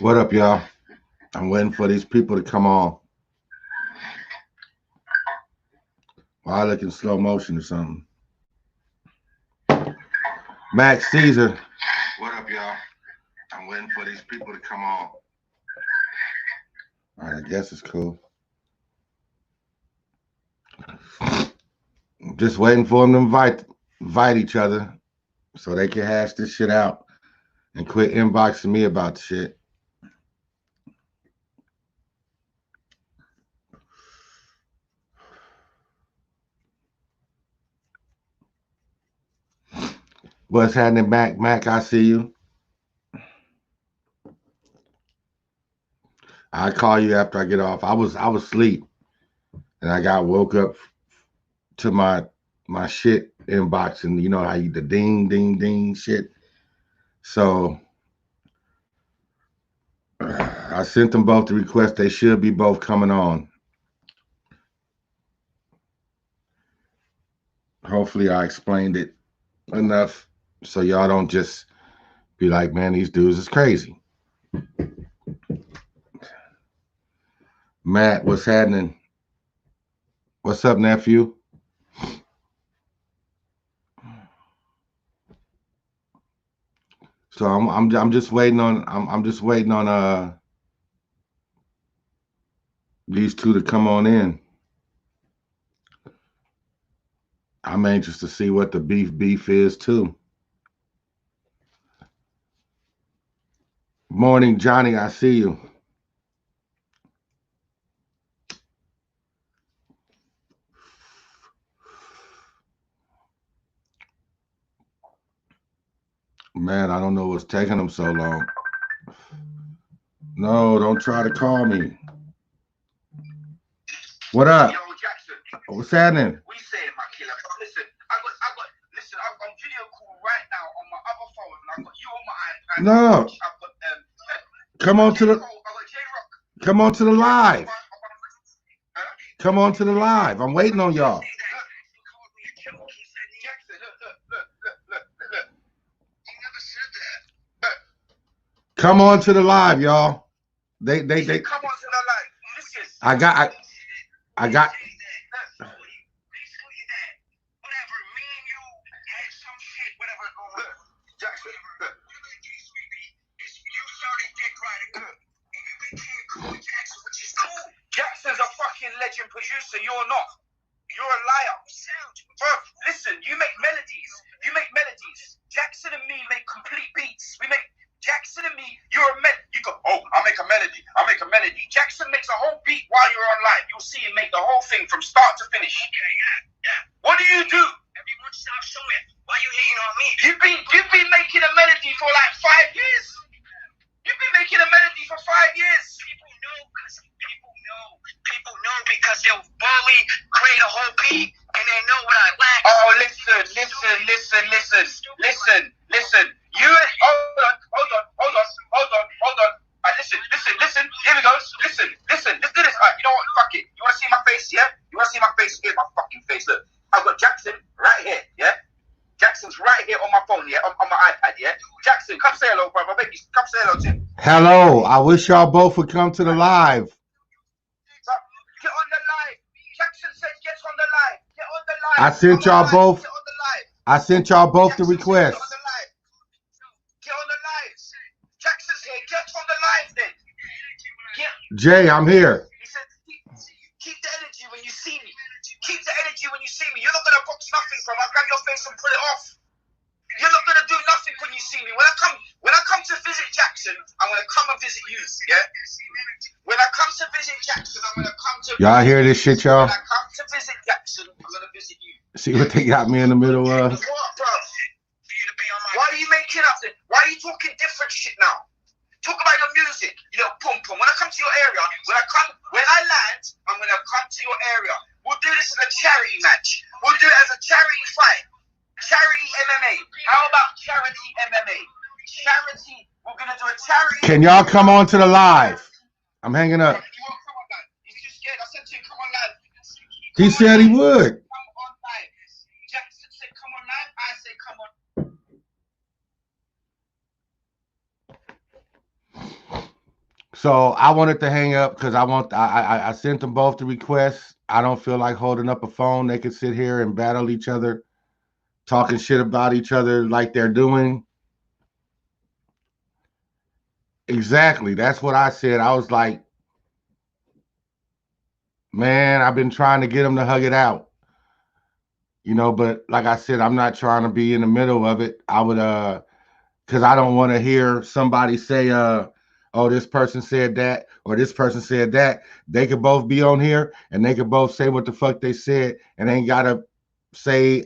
What up, y'all? I'm waiting for these people to come on. Why I look in slow motion or something? Max Caesar. What up, y'all? I'm waiting for these people to come on. All right, I guess it's cool. Just waiting for them to invite each other so they can hash this shit out and quit inboxing me about the shit. What's happening, Mac? I see you. I call you after I get off. I was asleep, and I got woke up to my shit inbox, and you know how you the ding ding ding shit. So I sent them both the request. They should be both coming on. Hopefully, I explained it enough so y'all don't just be like, man, these dudes is crazy. Matt, what's happening? What's up, nephew? So I'm just waiting on I'm just waiting on these two to come on in. I'm anxious to see what the beef is too. Morning, Johnny. I see you. Man, I don't know what's taking them so long. No, don't try to call me. What up? Yo, Jackson. What's happening? We say my killer. Listen, listen, I'm on video call right now on my other phone. I've got you on my iPad. No. I've got come on to the come on to the live. Come on to the live. I'm waiting on y'all. Come on to the live, y'all. They come on to the live. Listen. I got Jackson's a fucking legend producer. You're not. You're a liar. Bro, listen, you make melodies. Jackson and me make complete beats. We make Jackson and me, you're a you go, oh, I'll make a melody. Jackson makes a whole beat while you're on live. You'll see him make the whole thing from start to finish. Okay, yeah. What do you do? Everyone stop showing. Why are you hating on me? You've been making a melody for like 5 years. You've been making a melody for 5 years. People know because they'll bully, create a whole beat, and they know what I lack. Oh, listen. You hold on. Listen. Here we go. Listen. Let's do this. All right, you know what? Fuck it. You want to see my face? Yeah. You want to see my face? Here's my fucking face. Look, I've got Jackson right here. Yeah. Jackson's right here on my phone. Yeah, on my iPad. Yeah. Jackson, come say hello, brother. Baby, come say hello to him. Hello. I wish y'all both would come to the live. Get on the live. Jackson said, "Get on the live. Get on the live." I sent y'all both. The request. Get on the live. Jackson's here. Get on the live then. Jay, I'm here. He said, "Keep the energy when you see me. You're not gonna box nothing, bro. I'll grab your face and pull it off. You're not gonna do nothing when you see me. When I come to visit Jackson, I'm gonna come and visit you. Yeah. When I come to visit Jackson, I'm gonna come to. Y'all hear this shit, y'all? When I come to visit Jackson, I'm gonna visit you. See what they got me in the middle of? What, bro? Why are you making up then? Why are you talking different shit now? Talk about your music. You know, pum pum. When I come to your area, when I land, I'm gonna come to your area. We'll do this as a charity match. We'll do it as a charity fight. Charity MMA. How about charity MMA? We're gonna do a charity. Can y'all come on to the live? I'm hanging up. He won't come on live. He's too scared. I said to him, come on live. He said he would. Come on live. Jackson said, come on live. I said, come on. So I wanted to hang up because I sent them both the requests. I don't feel like holding up a phone. They could sit here and battle each other, talking shit about each other like they're doing. Exactly. That's what I said. I was like, man, I've been trying to get them to hug it out, but like I said, I'm not trying to be in the middle of it. I would because I don't want to hear somebody say oh, this person said that or this person said that. They could both be on here and they could both say what the fuck they said and ain't gotta say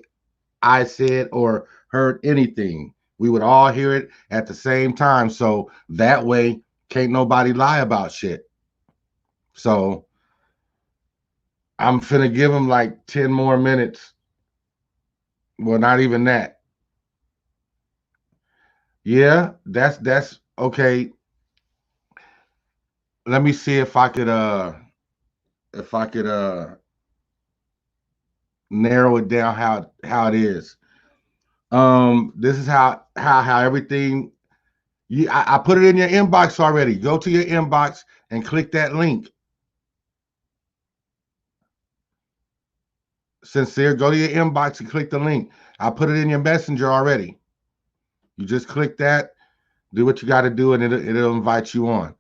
I said or heard anything. We would all hear it at the same time. So that way can't nobody lie about shit. So I'm finna give them like 10 more minutes. Well, not even that. Yeah, that's okay. Let me see if I could narrow it down how it is. This is how everything I put it in your inbox already. Go to your inbox and click that link. Sincere, go to your inbox and click the link. I put it in your messenger already. You just click that, do what you got to do, and it'll invite you on.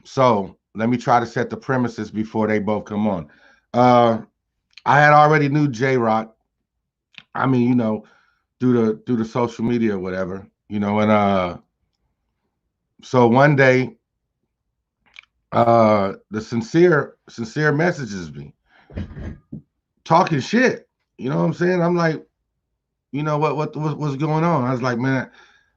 So let me try to set the premises before they both come on. Uh, I had already knew J Rock. I mean, through the social media or whatever, and so one day, the sincere messages me talking shit. You know what I'm saying? I'm like, what's going on? I was like, man,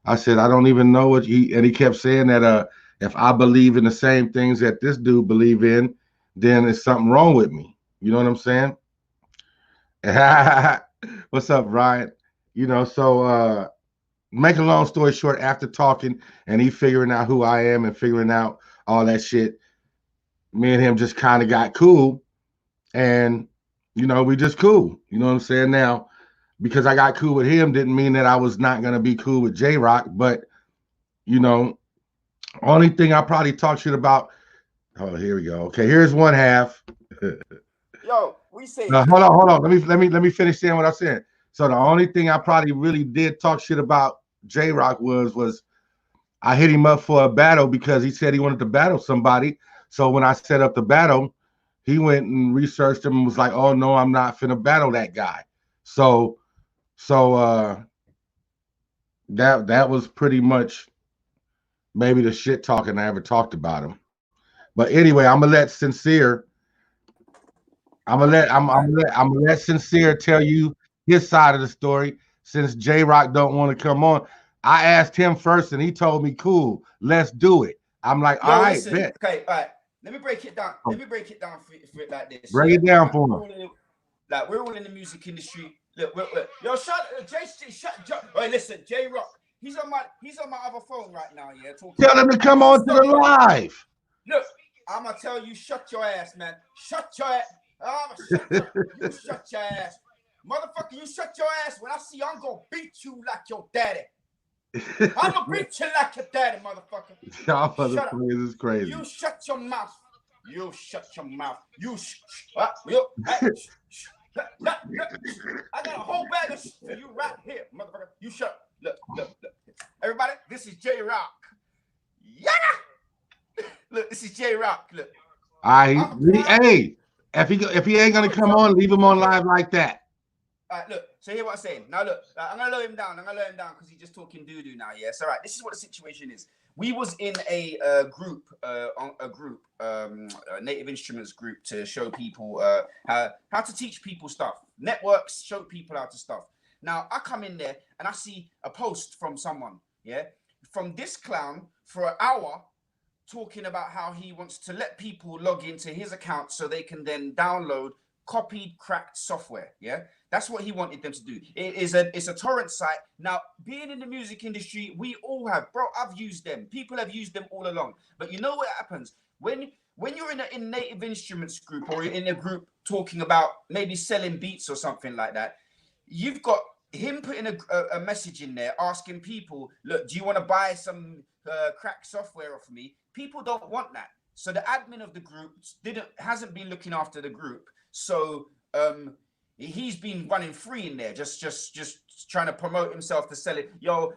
I said, I don't even know what he kept saying that if I believe in the same things that this dude believe in, then there's something wrong with me. You know what I'm saying? What's up, Ryan? So make a long story short, after talking and he figuring out who I am and figuring out all that shit, me and him just kind of got cool. And, we just cool. You know what I'm saying? Now, because I got cool with him didn't mean that I was not going to be cool with J Rock. But, you know, only thing I probably talk shit about. Oh, here we go. Okay, here's one half. Yo, we say Hold on. Let me finish saying what I said. So the only thing I probably really did talk shit about J Rock was I hit him up for a battle because he said he wanted to battle somebody. So when I set up the battle, he went and researched him and was like, "Oh no, I'm not finna battle that guy." So so that was pretty much maybe the shit talking I ever talked about him. But anyway, all right. I'm gonna let Sincere tell you his side of the story since J Rock don't want to come on. I asked him first and he told me, "Cool, let's do it." I'm like, "All Yo, right, listen. bet." Okay, all right. Let me break it down. Oh, Let me break it down for it like this. break Yeah, it down like for him. we're all in the music industry. Look, yo, shut, Hey, listen, J Rock. He's on my other phone right now. Yeah, talking Tell to him me. to come Listen, on to the stop it. live. Look, I'ma tell you, shut your ass, man. Shut your ass. I'ma shut your. You shut your ass, motherfucker. You shut your ass. When I see you, I'm gonna beat you like your daddy. I'm gonna beat you like your daddy, motherfucker. Y'all Shut up. motherfuckers is crazy. You shut your mouth. You shut your mouth. You, hey, I got a whole bag of for you right here, motherfucker. You shut. Look. Everybody, this is J Rock. Yeah. Look, this is J Rock. Look, I I'm proud. hey, if he ain't gonna come on, leave him on Okay. live like that. All right, look. So hear what I'm saying. Now look, I'm gonna lower him down. I'm gonna lower him down because he's just talking doo doo now. Yes, all right. This is what the situation is. We was in a group, a native instruments group to show people how to teach people stuff. Networks show people how to stuff. Now I come in there and I see a post from someone, yeah, from this clown for an hour talking about how he wants to let people log into his account so they can then download copied cracked software. Yeah, that's what he wanted them to do. It's a torrent site. Now, being in the music industry, we all have, bro. I've used them. People have used them all along. But you know what happens when you're in a native instruments group or in a group talking about maybe selling beats or something like that, you've got him putting a message in there asking people, look, do you want to buy some crack software off me. People don't want that. So the admin of the group hasn't been looking after the group. So he's been running free in there, just trying to promote himself to sell it. Yo,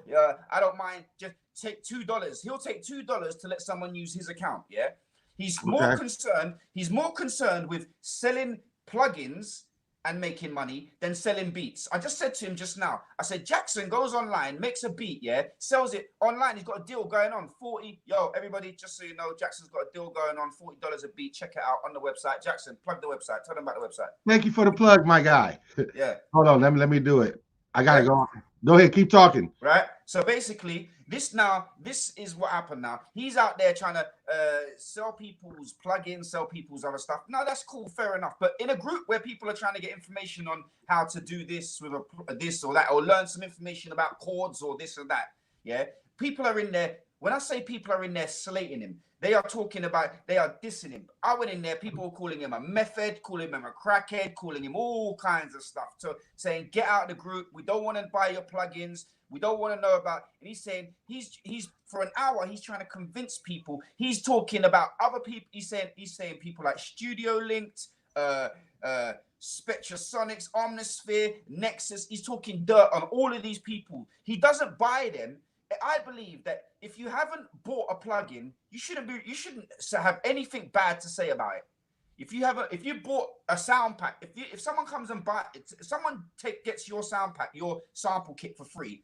I don't mind. Just take $2. He'll take $2 to let someone use his account. Yeah, he's more concerned. He's more concerned with selling plugins and making money than selling beats. I just said to him just now, I said, Jackson goes online, makes a beat, yeah, sells it online. He's got a deal going on, 40. Yo, everybody, just so you know, Jackson's got a deal going on, $40 a beat. Check it out on the website. Jackson, plug the website. Tell them about the website. Thank you for the plug, my guy. Yeah. Hold on, let me do it. I gotta go. Go ahead, keep talking. Right. So basically, this is what happened now. He's out there trying to sell people's plugins, sell people's other stuff. No, that's cool, fair enough. But in a group where people are trying to get information on how to do this with this or that, or learn some information about chords or this or that, yeah, people are in there. When I say people are in there slating him, they are talking about, they are dissing him. I went in there, people were calling him a method, calling him a crackhead, calling him all kinds of stuff. So saying, get out of the group. We don't want to buy your plugins. We don't want to know about. And he's saying, he's for an hour, he's trying to convince people. He's talking about other people. He's saying people like Studio Linked, Spectrasonics, Omnisphere, Nexus. He's talking dirt on all of these people. He doesn't buy them. I believe that if you haven't bought a plugin, you shouldn't have anything bad to say about it. If you bought a sound pack, if someone comes and gets your sound pack, your sample kit for free,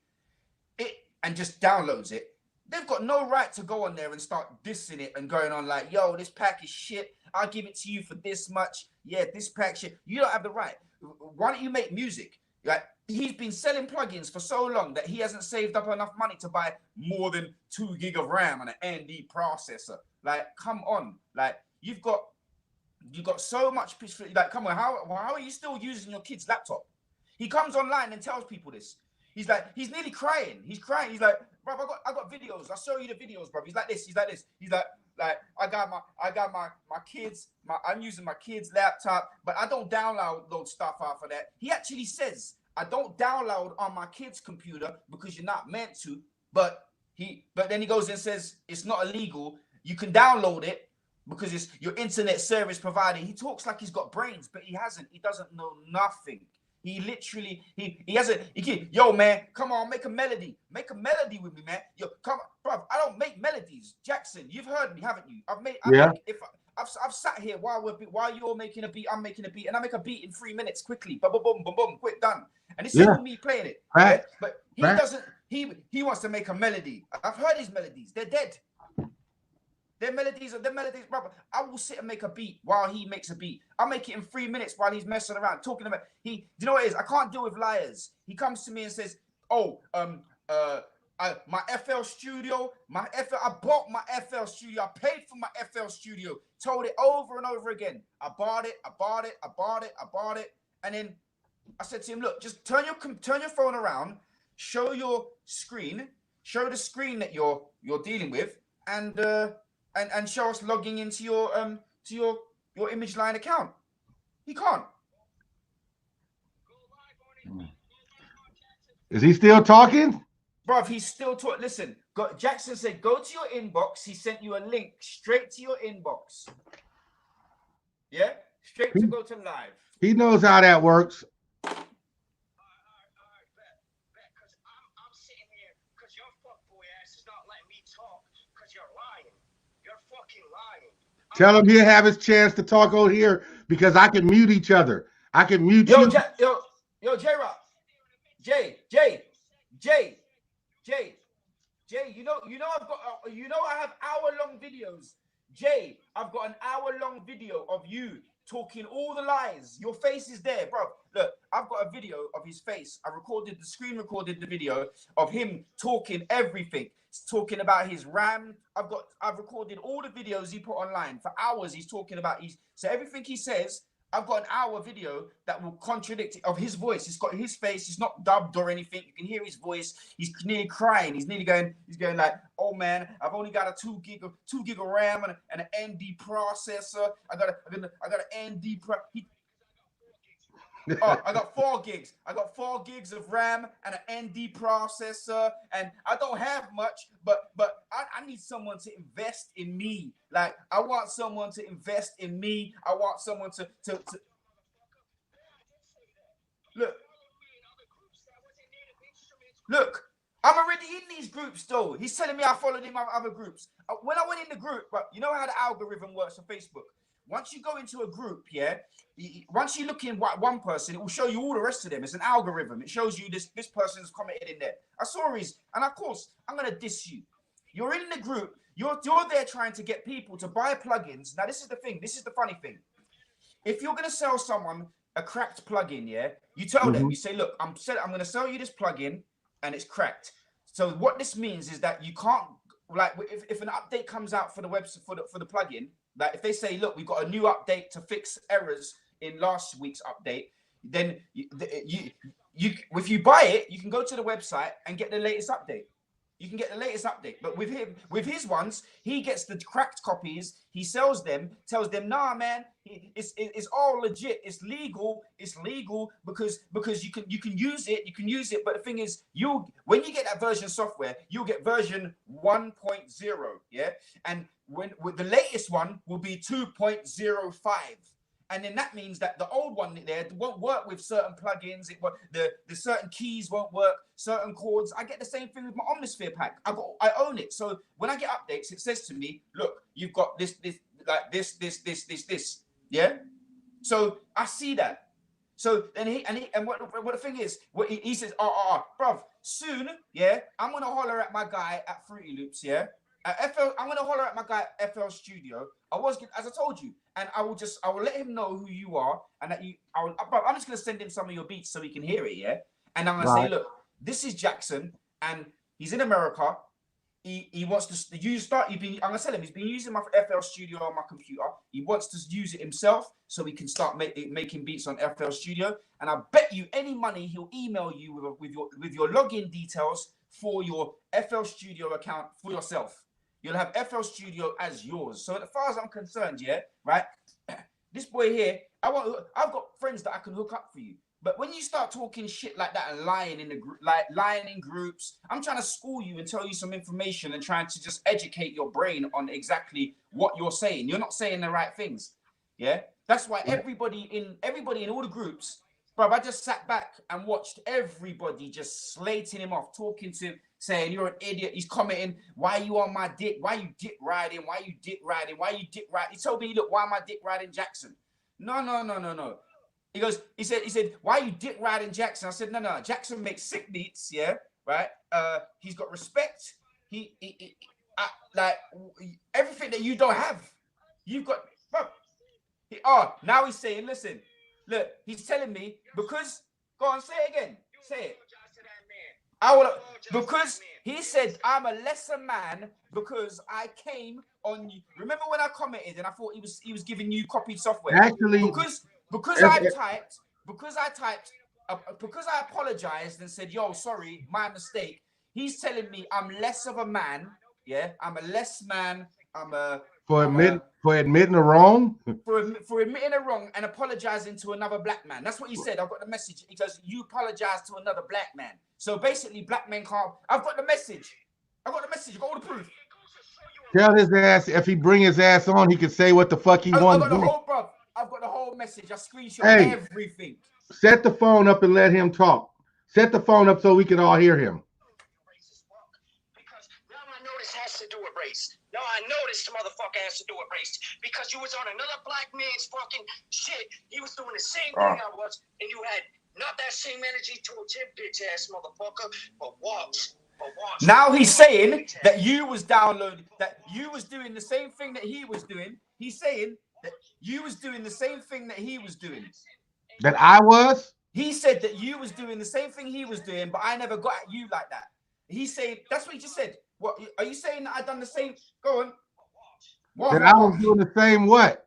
and just downloads it, they've got no right to go on there and start dissing it and going on like, yo, this pack is shit. I'll give it to you for this much. Yeah, this pack shit. You don't have the right. Why don't you make music? Like, he's been selling plugins for so long that he hasn't saved up enough money to buy more than 2 gig of RAM and an AMD processor. Like, come on. Like, you've got so much. Like, come on. How are you still using your kid's laptop? He comes online and tells people this. He's like, he's nearly crying. He's crying. He's like, bro, I got videos. I'll show you the videos, bro. He's like this. He's like this. He's like I got my kids. I'm using my kid's laptop, but I don't download stuff off of that. He actually says, I don't download on my kid's computer because you're not meant to. But then he goes and says it's not illegal. You can download it because it's your internet service provider. He talks like he's got brains, but he hasn't. He doesn't know nothing. He literally, yo, man, come on, make a melody. Make a melody with me, man. Yo, come on, bro. I don't make melodies. Jackson, you've heard me, haven't you? I've sat here while you're making a beat, I'm making a beat, and I make a beat in 3 minutes quickly. Boom, boom, boom, boom, boom, quick, done. And this is me playing it. Right. But he doesn't, he wants to make a melody. I've heard his melodies. They're dead. Their melodies, brother. I will sit and make a beat while he makes a beat. I'll make it in 3 minutes while he's messing around, talking about. Do you know what it is? I can't deal with liars. He comes to me and says, "Oh, my FL Studio, I bought my FL Studio. I paid for my FL Studio. Told it over and over again. I bought it. And then I said to him, look, just turn your phone around, show your screen, show the screen that you're dealing with, and show us logging into your Image Line account. He can't. Is he still talking? Bruv, he's still talking. Listen, Jackson said, go to your inbox. He sent you a link straight to your inbox. Yeah? Straight to go to live. He knows how that works. All right, bet. Because I'm sitting here because your fuckboy ass is not letting me talk because you're lying. You're fucking lying. Tell him he'll have his chance to talk over here because I can mute each other. I can mute you. Yo, J-Rock. Jay, you know I have hour-long videos. Jay, I've got an hour-long video of you talking all the lies. Your face is there, bro. Look, I've got a video of his face. I screen recorded the video of him talking everything. He's talking about his RAM. I've recorded all the videos he put online for hours. He's talking about so everything he says. I've got an hour video that will contradict it of his voice. He's got his face. He's not dubbed or anything. You can hear his voice. He's nearly crying. He's nearly going. He's going like, "Oh man, I've only got a 2 gig of RAM and an ND processor. I got an ND pro." Oh, I got 4 gigs. I got 4 gigs of RAM and an ND processor, and I don't have much, but I need someone to invest in me. Like, I want someone to invest in me. I want someone to look. I'm already in these groups, though. He's telling me I followed him on other groups. When I went in the group, but you know how the algorithm works on Facebook. Once you go into a group, yeah, once you look in one person, it will show you all the rest of them. It's an algorithm. It shows you this person's commented in there. I saw his, and of course, I'm gonna diss you. You're in the group. You're there trying to get people to buy plugins. Now, this is the thing. This is the funny thing. If you're gonna sell someone a cracked plugin, yeah, you tell them. You say, look, I'm gonna sell you this plugin, and it's cracked. So what this means is that you can't, like, if an update comes out for the website for the plugin. Like, if they say, look, we've got a new update to fix errors in last week's update, then if you buy it, you can go to the website and get the latest update. You can get the latest update. But with him, with his ones, he gets the cracked copies. He sells them, tells them, nah, man, it's all legit. It's legal. It's legal because you can use it. You can use it. But the thing is, when you get that version software, you'll get version 1.0. Yeah, and with the latest one will be 2.05. And then that means that the old one there won't work with certain plugins. The certain keys won't work, certain chords. I get the same thing with my Omnisphere pack. I own it. So when I get updates, it says to me, look, you've got this. Yeah. So I see that. So then what the thing is, he says, bruv, soon, yeah, I'm gonna holler at my guy at Fruity Loops, yeah. I'm gonna holler at my guy at FL Studio. As I told you, and I will let him know who you are, and that I'm just gonna send him some of your beats so he can hear it, yeah. And I'm gonna say, look, this is Jackson, and he's in America. He wants to use I'm gonna tell him he's been using my FL Studio on my computer. He wants to use it himself so he can start making beats on FL Studio. And I bet you any money he'll email you with your login details for your FL Studio account for yourself. You'll have FL Studio as yours. So as far as I'm concerned, yeah, right? This boy here, I've got friends that I can hook up for you. But when you start talking shit like that and lying in groups, I'm trying to school you and tell you some information and trying to just educate your brain on exactly what you're saying. You're not saying the right things. Yeah, that's why everybody in all the groups, bro. I just sat back and watched everybody just slating him off, talking to him, saying you're an idiot. He's commenting, why you on my dick? Why you dick riding? Why you dick riding? Why you dick riding? He told me, look, why am I dick riding Jackson? No. He said, why you dick riding Jackson? I said, no. Jackson makes sick beats, yeah, right? He's got respect. He like everything that you don't have. You've got. Now he's saying, listen, look, he's telling me because. Go on, say it again. Say it. Because he said I'm a lesser man because I came on you. Remember when I commented and I thought he was giving you copied software? Actually, because I apologized and said, yo, sorry, my mistake. He's telling me I'm less of a man. Yeah, I'm a less man. For admitting the wrong? For admitting a wrong and apologizing to another black man. That's what he said. I've got the message. He goes, you apologize to another black man. So basically, black men can't. I've got the message. I've got all the proof. Tell his ass if he bring his ass on, he can say what the fuck he wants to do. I've got the whole message. I screenshot everything. Set the phone up and let him talk. Set the phone up so we can all hear him. Because now I know this has to do with race. Now I know this motherfucker has to do with race. Because you was on another black man's fucking shit. He was doing the same thing I was. And you had not that same energy towards him, bitch ass motherfucker. But watch. Now he's saying that you was downloading, that you was doing the same thing that he was doing. He's saying that you was doing the same thing that he was doing. That I was? He said that you was doing the same thing he was doing, but I never got at you like that. He's saying, that's what he just said. What are you saying that I done the same? Go on. That I was doing the same what?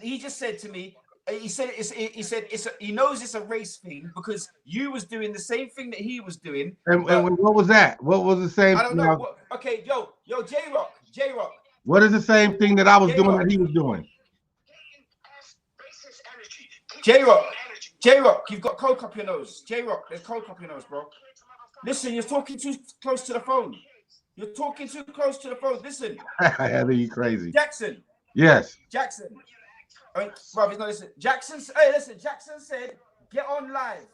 He just said to me, he knows it's a race thing because you was doing the same thing that he was doing. And what was that? What was the same? I don't know. Okay, yo, J-Rock. What is the same thing that I was doing that he was doing? J-Rock. J-Rock, you've got coke up your nose. J-Rock, there's coke up your nose, bro. Listen, you're talking too close to the phone. You're talking too close to the phone. Listen. Heather, you crazy. Jackson. Yes. Jackson. Bro, he's not listening. Hey, listen. Jackson said, get on live.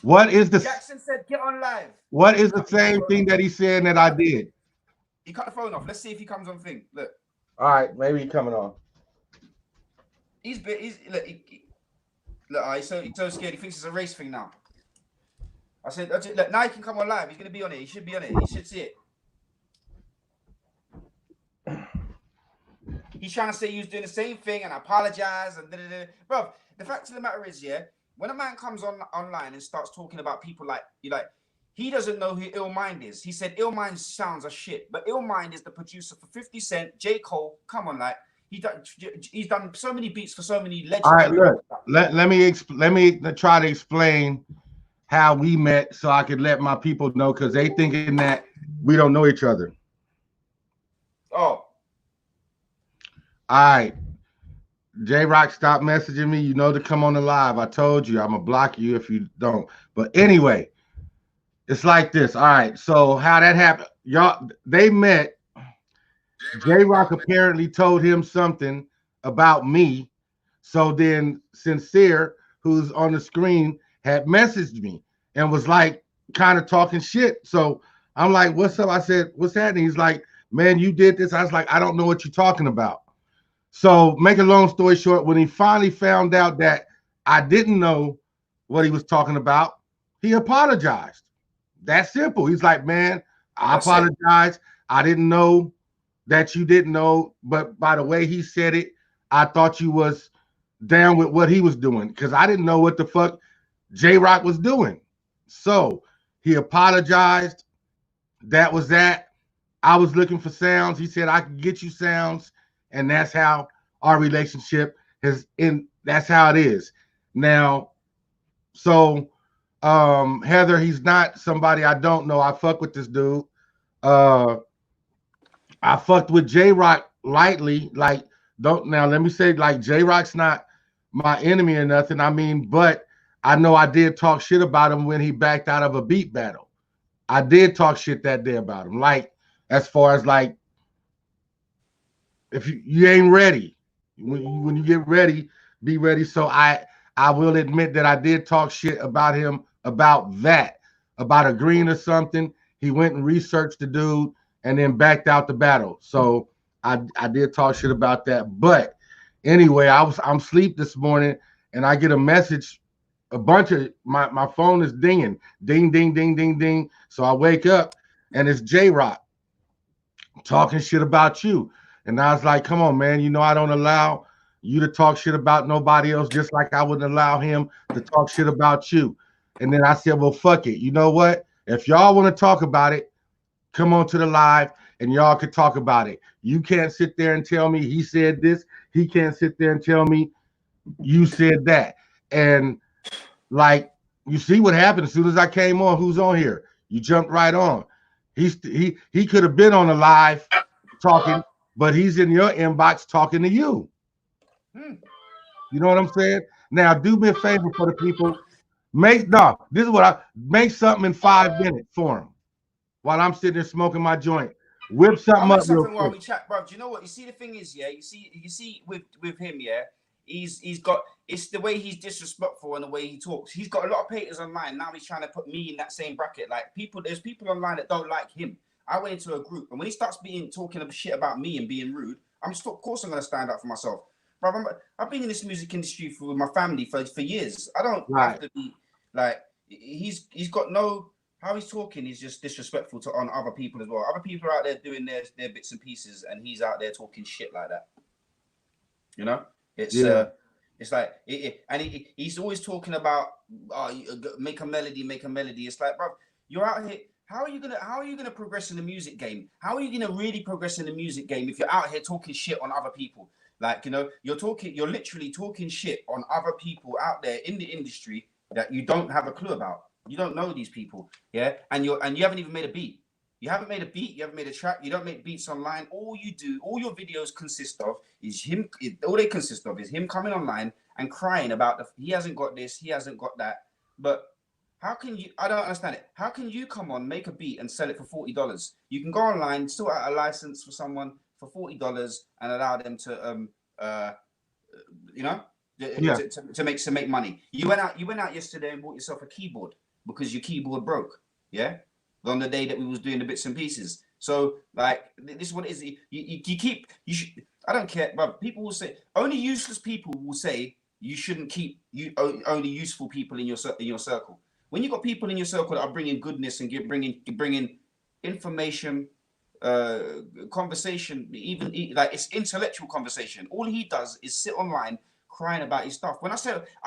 What is the... Jackson said, get on live. What is the same thing that he said that I did? He cut the phone off. Let's see if he comes on thing. Look. All right, maybe he's coming on. He's so scared. He thinks it's a race thing now. I said, look, now he can come on live. He's going to be on it. He should be on it. He should see it. He's trying to say he was doing the same thing and apologize and da-da-da. Bro, the fact of the matter is, yeah, when a man comes online and starts talking about people he doesn't know who Illmind is. He said Illmind sounds a shit, but Illmind is the producer for 50 Cent, J. Cole. Come on, he's done so many beats for so many legends. All right, look, let me try to explain how we met so I could let my people know, because they thinking that we don't know each other. Oh. All right. J-Rock, stop messaging me. You know to come on the live. I told you I'm going to block you if you don't. But anyway, it's like this. All right. So how that happened, they met. J-Rock apparently told him something about me. So then Sincere, who's on the screen, had messaged me and was like kind of talking shit. So I'm like, what's up? I said, what's happening? He's like, man, you did this. I was like, I don't know what you're talking about. So make a long story short, when he finally found out that I didn't know what he was talking about, he apologized. That's simple. He's like, man, I apologize. I didn't know that you didn't know, but by the way he said it, I thought you was down with what he was doing, because I didn't know what the fuck J-Rock was doing. So he apologized. That was that. I was looking for sounds. He said I could get you sounds, and that's how our relationship that's how it is. Now, so Heather, he's not somebody I don't know. I fuck with this dude. I fucked with J-Rock lightly. Like, let me say, like, J-Rock's not my enemy or nothing. I mean, but I know I did talk shit about him when he backed out of a beat battle. I did talk shit that day about him. Like, as far as like, if you ain't ready, when you get ready, be ready. So I will admit that I did talk shit about him about agreeing to something. He went and researched the dude and then backed out the battle. So I did talk shit about that. But anyway, I'm asleep this morning and I get a message. A bunch of my phone is dinging, ding, ding, ding, ding, ding. So I wake up and it's J-Rock talking shit about you. And I was like, come on, man. You know, I don't allow you to talk shit about nobody else, just like I wouldn't allow him to talk shit about you. And then I said, well, fuck it. You know what? If y'all want to talk about it, come on to the live and y'all could talk about it. You can't sit there and tell me he said this. He can't sit there and tell me you said that. And like, you see what happened as soon as I came on. Who's on here? You jumped right on. He could have been on the live talking, but he's in your inbox talking to you. You know what I'm saying? Now, do me a favor for the people. Make something in 5 minutes for him while I'm sitting there smoking my joint. Whip something up real quick. While we chat, bro. Do you know what? You see, the thing is, yeah. You see with him, yeah. He's got, it's the way he's disrespectful and the way he talks. He's got a lot of haters online. Now he's trying to put me in that same bracket. Like, there's people online that don't like him. I went into a group, and when he starts talking shit about me and being rude, of course I'm gonna stand up for myself. Bro, I've been in this music industry with my family for years. I don't have to be like, he's got no, how he's talking is just disrespectful on other people as well. Other people are out there doing their bits and pieces, and he's out there talking shit like that. You know? It's like, he's always talking about, make a melody. It's like, bro, you're out here. How are you gonna progress in the music game? How are you gonna really progress in the music game if you're out here talking shit on other people? Like, you know, you're literally talking shit on other people out there in the industry that you don't have a clue about. You don't know these people, yeah, and you haven't even made a beat. You haven't made a beat. You haven't made a track. You don't make beats online. All you do, all your videos consist of is him. All they consist of is him coming online and crying about he hasn't got this, he hasn't got that. But how can you? I don't understand it. How can you come on, make a beat, and sell it for $40? You can go online, sort out a license for someone for $40, and allow them to you know, to make money. You went out yesterday and bought yourself a keyboard because your keyboard broke. Yeah. On the day that we was doing the bits and pieces. So like this is what it is. You should, I don't care, but people will say only useless people will say you shouldn't keep only useful people in your circle. When you got people in your circle that are bringing goodness and bringing information, conversation, even like it's intellectual conversation. All he does is sit online crying about his stuff. When I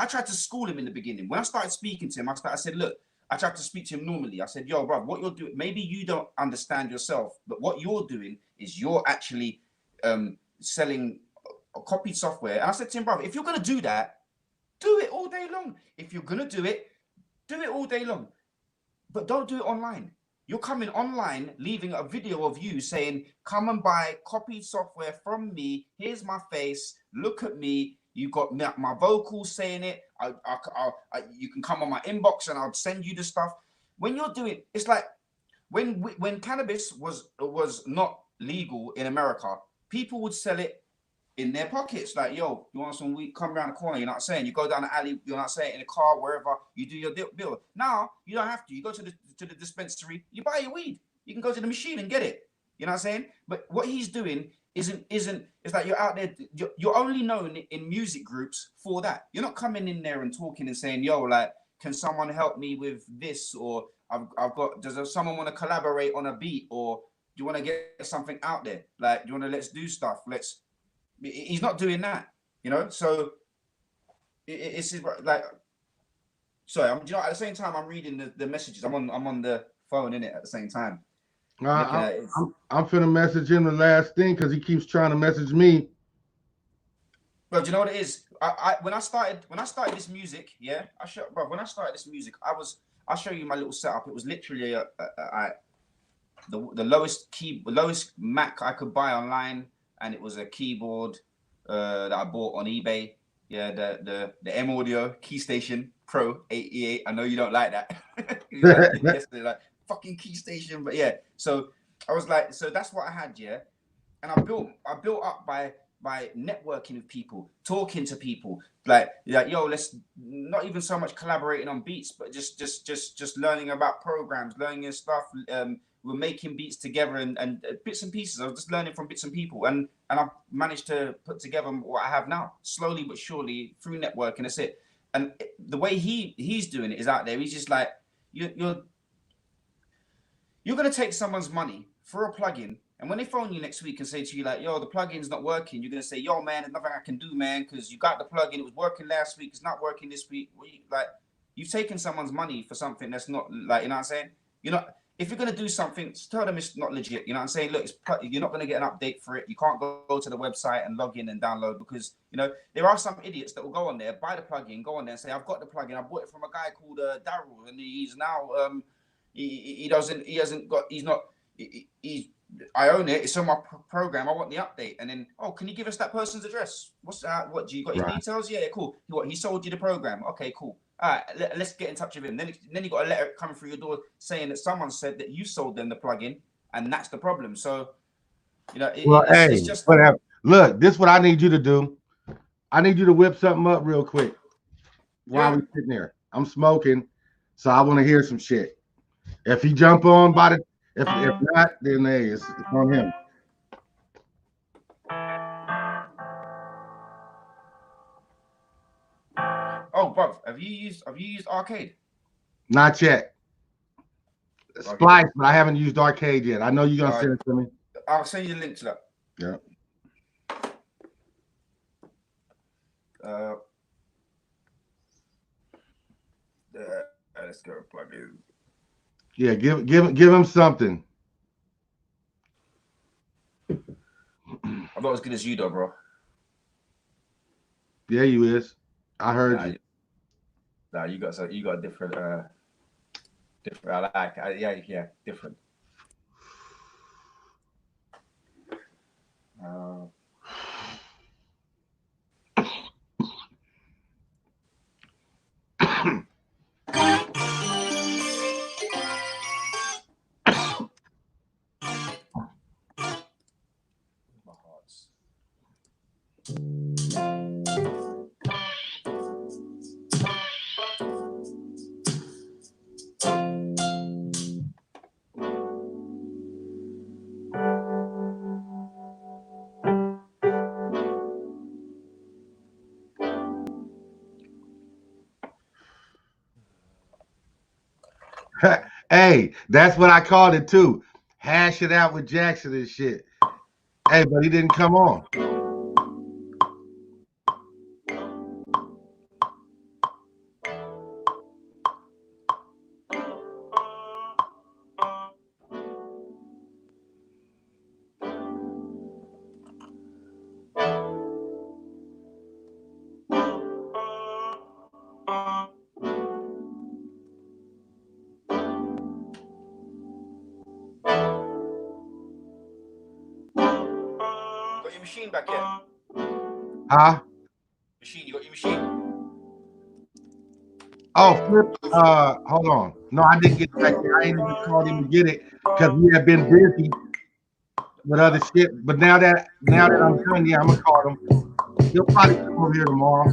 tried to school him in the beginning. When I started speaking to him, I said, look. I tried to speak to him normally. I said, yo, bro, what you're doing, maybe you don't understand yourself, but what you're doing is you're actually selling a copied software. And I said to him, bro, if you're going to do that, do it all day long. If you're going to do it all day long. But don't do it online. You're coming online, leaving a video of you saying, come and buy copied software from me. Here's my face. Look at me. You got my vocals saying it. You can come on my inbox and I'll send you the stuff. When you're doing, it's like when cannabis was not legal in America, people would sell it in their pockets. Like, yo, you want some weed? Come around the corner. You're not saying. You go down the alley. You're not saying in the car, wherever. You do your bill. Now you don't have to. You go to the dispensary. You buy your weed. You can go to the machine and get it. You know what I'm saying? But what he's doing isn't it's like you're out there, you're only known in music groups for that. You're not coming in there and talking and saying, yo, like, can someone help me with this? Or does someone want to collaborate on a beat? Or do you want to get something out there? Like, do you want to let's do stuff? He's not doing that, you know? So it's like, sorry, at the same time I'm reading the messages. I'm on the phone in it at the same time. I'm finna message him the last thing because he keeps trying to message me. Bro, do you know what it is? When I started this music, yeah, when I started this music, I'll show you my little setup. It was literally the lowest Mac I could buy online, and it was a keyboard that I bought on eBay. Yeah, the M Audio Key Station Pro 8E8. I know you don't like that. Yesterday, like, fucking Key Station, but yeah. So I was like, so that's what I had, yeah. And I built up by networking with people, talking to people, like yo, let's not even so much collaborating on beats, but just learning about programs, learning and stuff. We're making beats together and bits and pieces. I was just learning from bits and people, and I've managed to put together what I have now, slowly but surely through networking. That's it. And the way he's doing it is out there. He's just like, you're going to take someone's money for a plugin, and when they phone you next week and say to you, like, yo, the plugin's not working, you're going to say, yo, man, there's nothing I can do, man, because you got the plugin, it was working last week, it's not working this week. You've taken someone's money for something that's not, like, you know what I'm saying? If you're going to do something, tell them it's not legit. You know what I'm saying? Look, you're not going to get an update for it. You can't go to the website and log in and download because, there are some idiots that will go on there, buy the plugin, go on there and say, I've got the plugin. I bought it from a guy called Daryl, and he's now, I own it. It's on my program. I want the update. And then, can you give us that person's address? What do you got his details? Yeah, cool. He sold you the program. Okay, cool. All right, let's get in touch with him. Then you got a letter coming through your door saying that someone said that you sold them the plugin, and that's the problem. So, it's just whatever. Look, this is what I need you to do. I need you to whip something up real quick while we're sitting there. I'm smoking, so I want to hear some shit. If he jump on by the, if not, then hey, it's on him. Oh, bruv, have you used Arcade? Not yet. Splice, but I haven't used Arcade yet. I know you're gonna send it to me. I'll send you the link to that. Yeah. Let's go plug in. Yeah, give him something. I'm not as good as you, though, bro. Yeah, you is. I heard you. Nah, you got different. I like. Yeah, different. cards. Hey, that's what I called it too. Hash it out with Jackson and shit. Hey, but he didn't come on. Got your machine back yet? Huh? Machine, you got your machine? Oh, Flip, hold on. No, I didn't get it back there. I ain't even called him to get it because we have been busy with other shit. But now that I'm done, yeah, I'm gonna call him. He'll probably come over here tomorrow.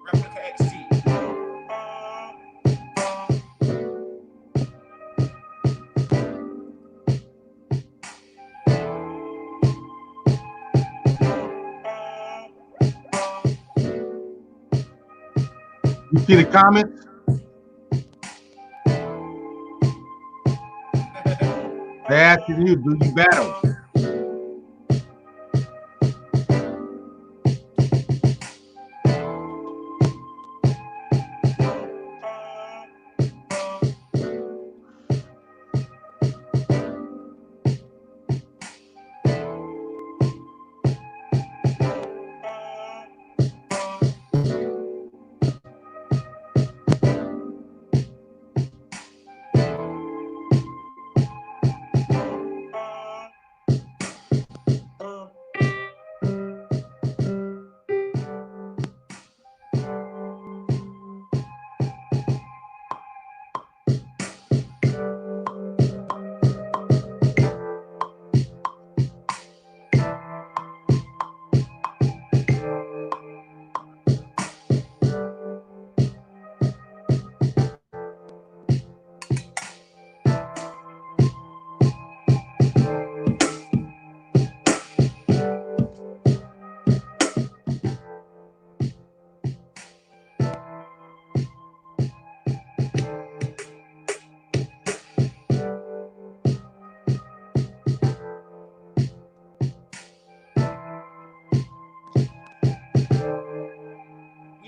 Replica XT. You see the comments? They're asking you, do you battle?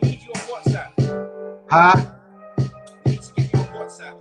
We need you on WhatsApp. Huh? We need to get you on WhatsApp.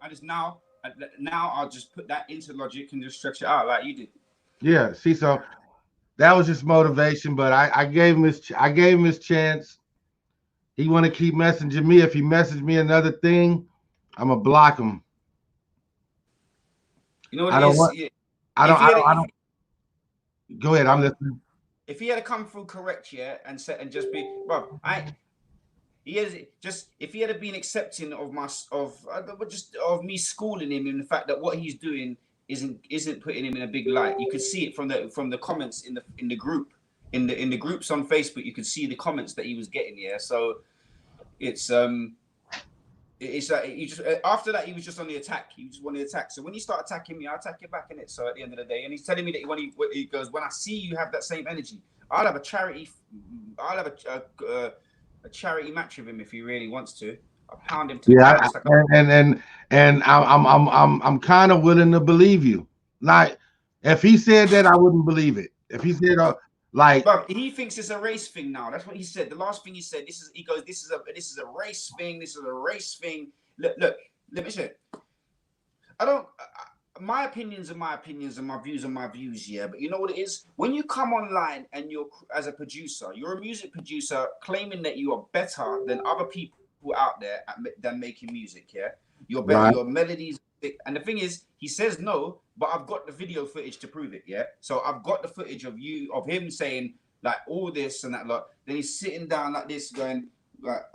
I just now I'll just put that into logic and just stretch it out like you did. Yeah. See, so that was just motivation, but I gave him his chance. He want to keep messaging me. If he messaged me another thing, I'm gonna block him. You know what I it don't is? want. I don't. Go ahead. I'm listening. If he had to come through correct, yeah, and just be, bro, if he had been accepting of me schooling him in the fact that what he's doing isn't putting him in a big light. You could see it from the comments in the group, in the groups on Facebook. You could see the comments that he was getting. Yeah, so it's like he just after that he was just on the attack. He just wanted to attack. So when you start attacking me, I attack you back in it. So at the end of the day, and he's telling me that he goes, when I see you have that same energy, I'll have a charity match with him if he really wants to. I'll pound him to and I'm kind of willing to believe you. Like if he said that, I wouldn't believe it. If he said but he thinks it's a race thing now. That's what he said. The last thing he said, this is a race thing. This is a race thing. Look, let me say. My opinions are my opinions and my views are my views, yeah. But you know what it is? When you come online and you're as a producer, you're a music producer claiming that you are better than other people out there than making music, yeah. You're better, right. Your melodies. And the thing is, he says no, but I've got the video footage to prove it, yeah? So I've got the footage of him saying, like, all this and that lot. Then he's sitting down like this going, like,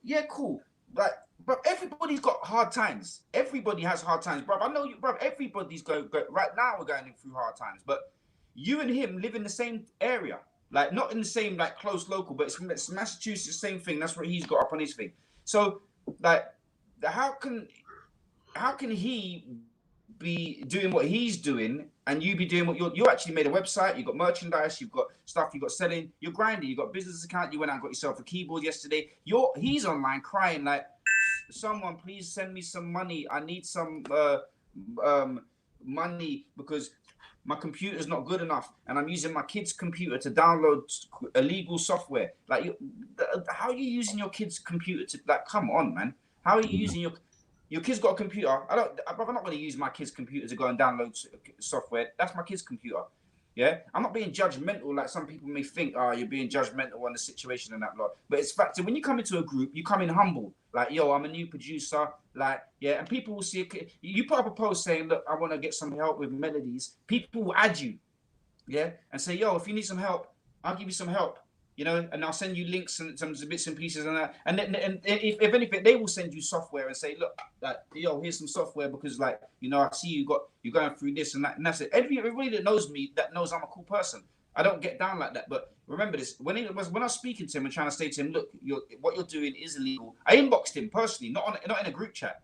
yeah, cool. Like, bro, everybody's got hard times. Everybody has hard times, bro. I know you, bro. Everybody's going, right now we're going through hard times. But you and him live in the same area. Like, not in the same, like, close local, but it's Massachusetts, same thing. That's what he's got up on his thing. So, like, how can he be doing what he's doing and you be doing what you actually made a website, you've got merchandise, you've got stuff, you've got selling, you're grinding, you've got a business account, you went out and got yourself a keyboard yesterday. He's online crying like, someone please send me some money. I need some money because my computer's not good enough and I'm using my kid's computer to download illegal software. Like, how are you using your kid's computer to, like, come on, man. How are you using your kid's got a computer? I'm not going to use my kid's computer to go and download software. That's my kid's computer. Yeah, I'm not being judgmental like some people may think. Oh, you're being judgmental on the situation and that lot. But it's fact. So when you come into a group, you come in humble. Like, yo, I'm a new producer. Like, yeah, and people will see it. You put up a post saying, look, I want to get some help with melodies. People will add you, yeah, and say, yo, if you need some help, I'll give you some help. You know, and I'll send you links and some bits and pieces and that. And if anything, they will send you software and say, look, like, yo, here's some software because, like, you know, I see you're going through this and that, and that's it. Everybody that knows me, that knows I'm a cool person. I don't get down like that. But remember this: when I was speaking to him and trying to say to him, look, what you're doing is illegal. I inboxed him personally, not in a group chat.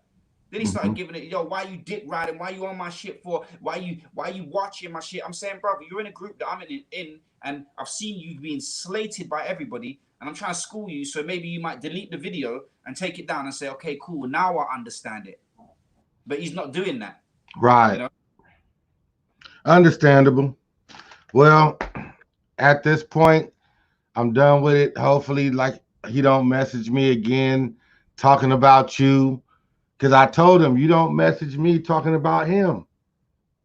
Then he started giving it, yo, why you dick riding? Why you on my shit for? Why you watching my shit? I'm saying, brother, you're in a group that I'm in, and I've seen you being slated by everybody, and I'm trying to school you, so maybe you might delete the video and take it down and say, okay, cool, now I understand it. But he's not doing that. Right. You know? Understandable. Well, at this point, I'm done with it. Hopefully, like, he don't message me again talking about you. Because I told him, you don't message me talking about him.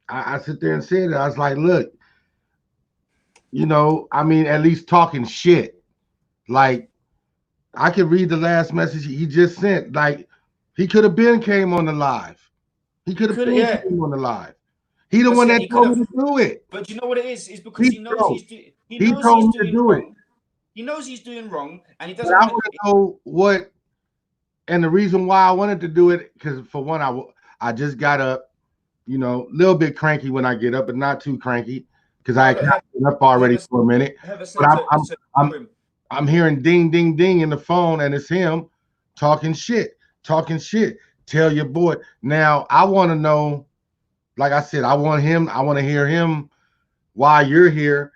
I sit there and said it. I was like, look, you know, I mean, at least talking shit. Like, I could read the last message he just sent. Like, he could have came on the live. He could have came on the live. He the one that told me to do it. But you know what it is? It's because he knows he told me to do it. He knows he's doing wrong, and he doesn't. I want to know what. And the reason why I wanted to do it, because for one, I just got up, you know, a little bit cranky when I get up, but not too cranky, because I had been up already for a minute. But I'm hearing ding, ding, ding in the phone, and it's him talking shit. Tell your boy. Now, I want to know, like I said, I want to hear him while you're here.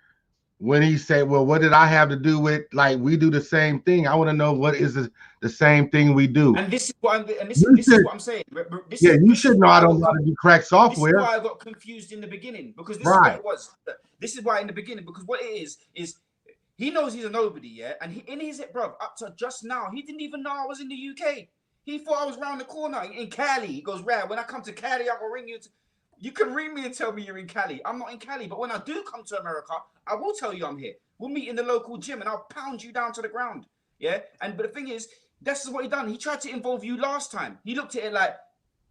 When he said, well, what did I have to do with, like, we do the same thing? I want to know what is the same thing we do. And this is what I'm saying. You should know I don't know how to do crack software. This is why I got confused in the beginning, because this is what it was. This is why in the beginning, because what it is he knows he's a nobody, yeah? And in his, bro, up to just now, he didn't even know I was in the UK. He thought I was round the corner in Cali. He goes, "Rad, when I come to Cali, I will ring you. You can ring me and tell me you're in Cali. I'm not in Cali, but when I do come to America, I will tell you I'm here. We'll meet in the local gym and I'll pound you down to the ground." Yeah. But the thing is, this is what he done. He tried to involve you last time. He looked at it like,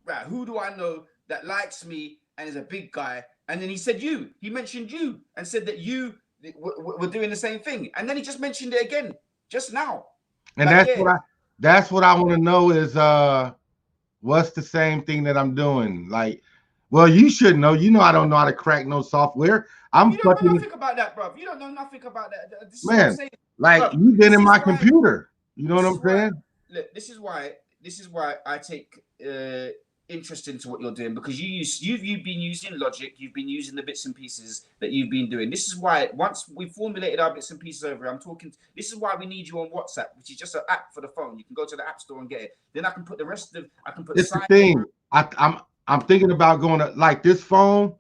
right, who do I know that likes me and is a big guy? And then he said you. He mentioned you and said that you were doing the same thing. And then he just mentioned it again just now. And like, that's what I want to know is what's the same thing that I'm doing? Like, well, you should know. You know I don't know how to crack no software. You don't know nothing about that, bro. You don't know nothing about that. This is man, what I'm saying. Like, bro, you've been in my computer. You know what I'm saying? Look, this is why I take interest into what you're doing, because you've been using Logic, you've been using the bits and pieces that you've been doing. This is why once we formulated our bits and pieces over, this is why we need you on WhatsApp, which is just an app for the phone. You can go to the app store and get it. Then I can put the rest of it's the thing. I'm thinking about going to, like, this phone.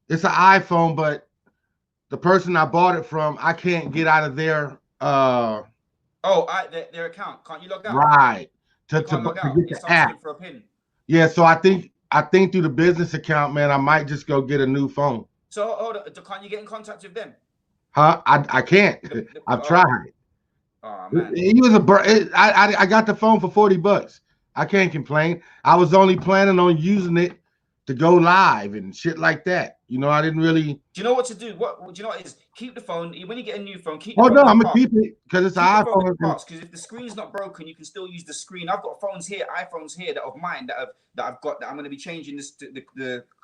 It's an iPhone, but the person I bought it from, I can't get out of their their account. Can't you log out? Right. To log out. Get the app. For a PIN. Yeah, so I think through the business account, man, I might just go get a new phone. So hold on, can't you get in contact with them? Huh? I can't. I've tried. Oh man. He was I got the phone for $40. I can't complain. I was only planning on using it to go live and shit like that. You know, I didn't really. Do you know what to do? Do you know what it is? Keep the phone. When you get a new phone, keep. I'm gonna keep it because it's an iPhone. Because if the screen's not broken, you can still use the screen. I've got iPhones here that of mine that I've got that I'm going to be changing this to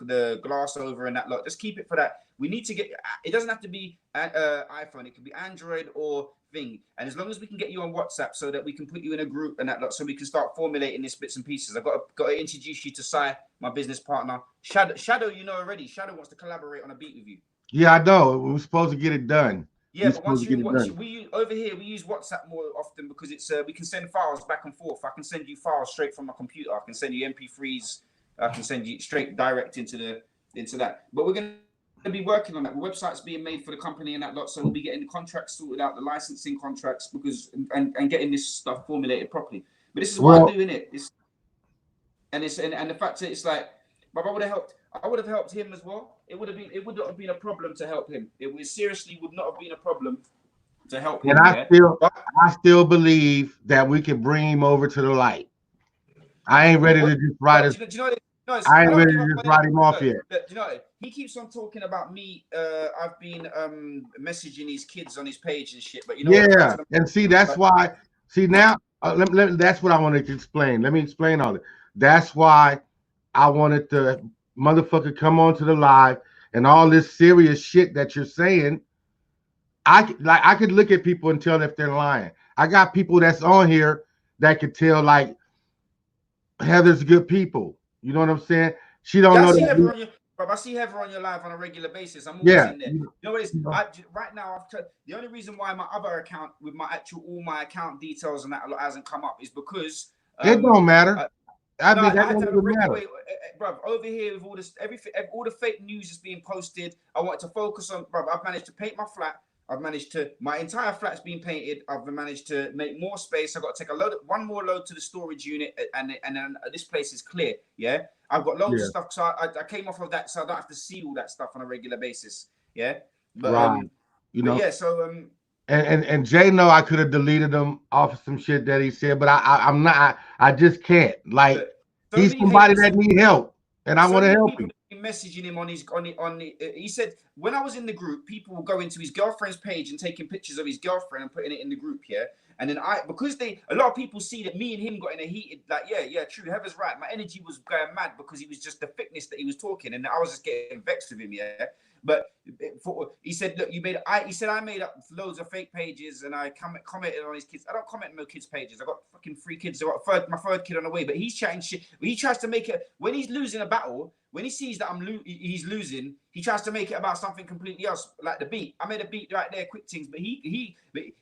the glass over and that lot. Just keep it for that. We need to get. It doesn't have to be iPhone. It can be Android or thing. And as long as we can get you on WhatsApp so that we can put you in a group and that lot, so we can start formulating this bits and pieces. I've got to introduce you to Sai, my business partner. Shadow, you know already. Shadow wants to collaborate on a beat with you. Yeah, I know. We were supposed to get it done. Yeah, but once we over here, we use WhatsApp more often because it's we can send files back and forth. I can send you files straight from my computer. I can send you MP3s. I can send you straight direct into that. But we're going to be working on that. The website's being made for the company and that lot, so we'll be getting the contracts sorted out, the licensing contracts, because and getting this stuff formulated properly. But this is why I'm doing it. And the fact that it's like, but I would have helped him as well. It would not have been a problem to help him. Seriously would not have been a problem to help him. And I still believe that we can bring him over to the light. I ain't ready to just write his. I ain't ready to just write him off yet. You know, he keeps on talking about me. I've been messaging his kids on his page and shit. But you know, yeah, and see, that's why. See now, that's what I wanted to explain. Let me explain all it. That's why I wanted to motherfucker come on to the live and all this serious shit that you're saying. I could look at people and tell if they're lying. I got people that's on here that could tell, like, Heather's good people. You know what I'm saying? She don't know that. I see Heather on your live on a regular basis. I'm always in there. You know what it is? Right now, the only reason why my other account with all my account details and that hasn't come up is because it don't matter. That doesn't matter. Bro, over here with all the fake news is being posted. I want to focus on, bro. I've managed to paint my flat. My entire flat's been painted. I've managed to make more space. I've got to take one more load to the storage unit, and then this place is clear. Yeah, I've got loads of stuff. So I came off of that, so I don't have to see all that stuff on a regular basis. Yeah, but you know, yeah. So and Jay know I could have deleted him off of some shit that he said, but I'm not. I just can't. Like, he's somebody that need help, and I want to help him. Messaging him on he said when I was in the group, people will go into his girlfriend's page and taking pictures of his girlfriend and putting it in the group here. And then because a lot of people see that me and him got in a heated, like, yeah, true, Heather's right. My energy was going mad because he was just the thickness that he was talking, and I was just getting vexed with him, yeah. But he said, look, I made up loads of fake pages and I commented on his kids. I don't comment on my kids' pages. I got fucking 3 kids. I got my third kid on the way. But he's chatting shit. He tries to make it when he's losing a battle. When he sees that he's losing, he tries to make it about something completely else, like the beat. I made a beat right there, quick things. But he would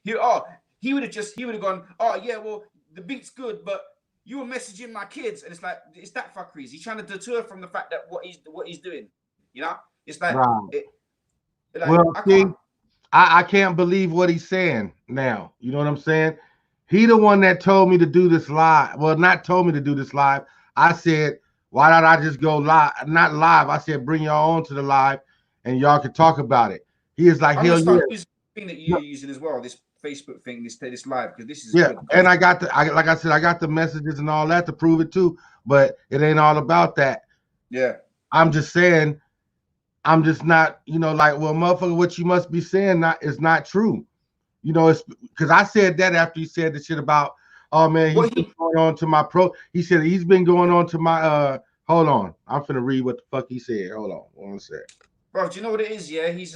have gone, oh yeah, well the beat's good, but you were messaging my kids, and it's like it's that fuckery. He's trying to deter from the fact that what he's doing, you know. It's like, well, I can't believe what he's saying now. You know what I'm saying? He the one that told me to do this live. Well, not told me to do this live. I said, why don't I just go live? Not live. I said, bring y'all on to the live and y'all can talk about it. He is like, I'm gonna hell start yeah. using the thing that you're using as well, this Facebook thing, this live, because this is Yeah. good. And I got like I said, I got the messages and all that to prove it too, but it ain't all about that. Yeah. I'm just saying, I'm just not, like, well, motherfucker, what you must be saying is not true. It's because I said that after he said the shit about, oh man, he's been going on to my pro. He said he's been going on to my hold on. I'm finna read what the fuck he said. Hold on one sec. Bro, do you know what it is? Yeah, he's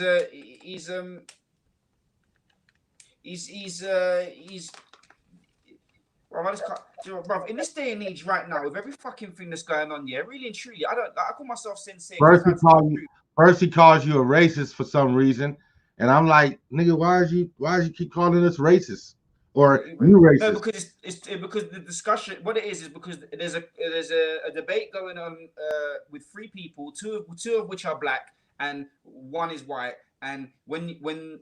bro, I just can't, bro, in this day and age right now, with every fucking thing that's going on, yeah, really and truly, I call myself sensei. First he calls you a racist for some reason, and I'm like, nigga, why you keep calling us racist or you racist? No, because it's because the discussion, what it is because there's a debate going on with three people, two of which are black and one is white. And when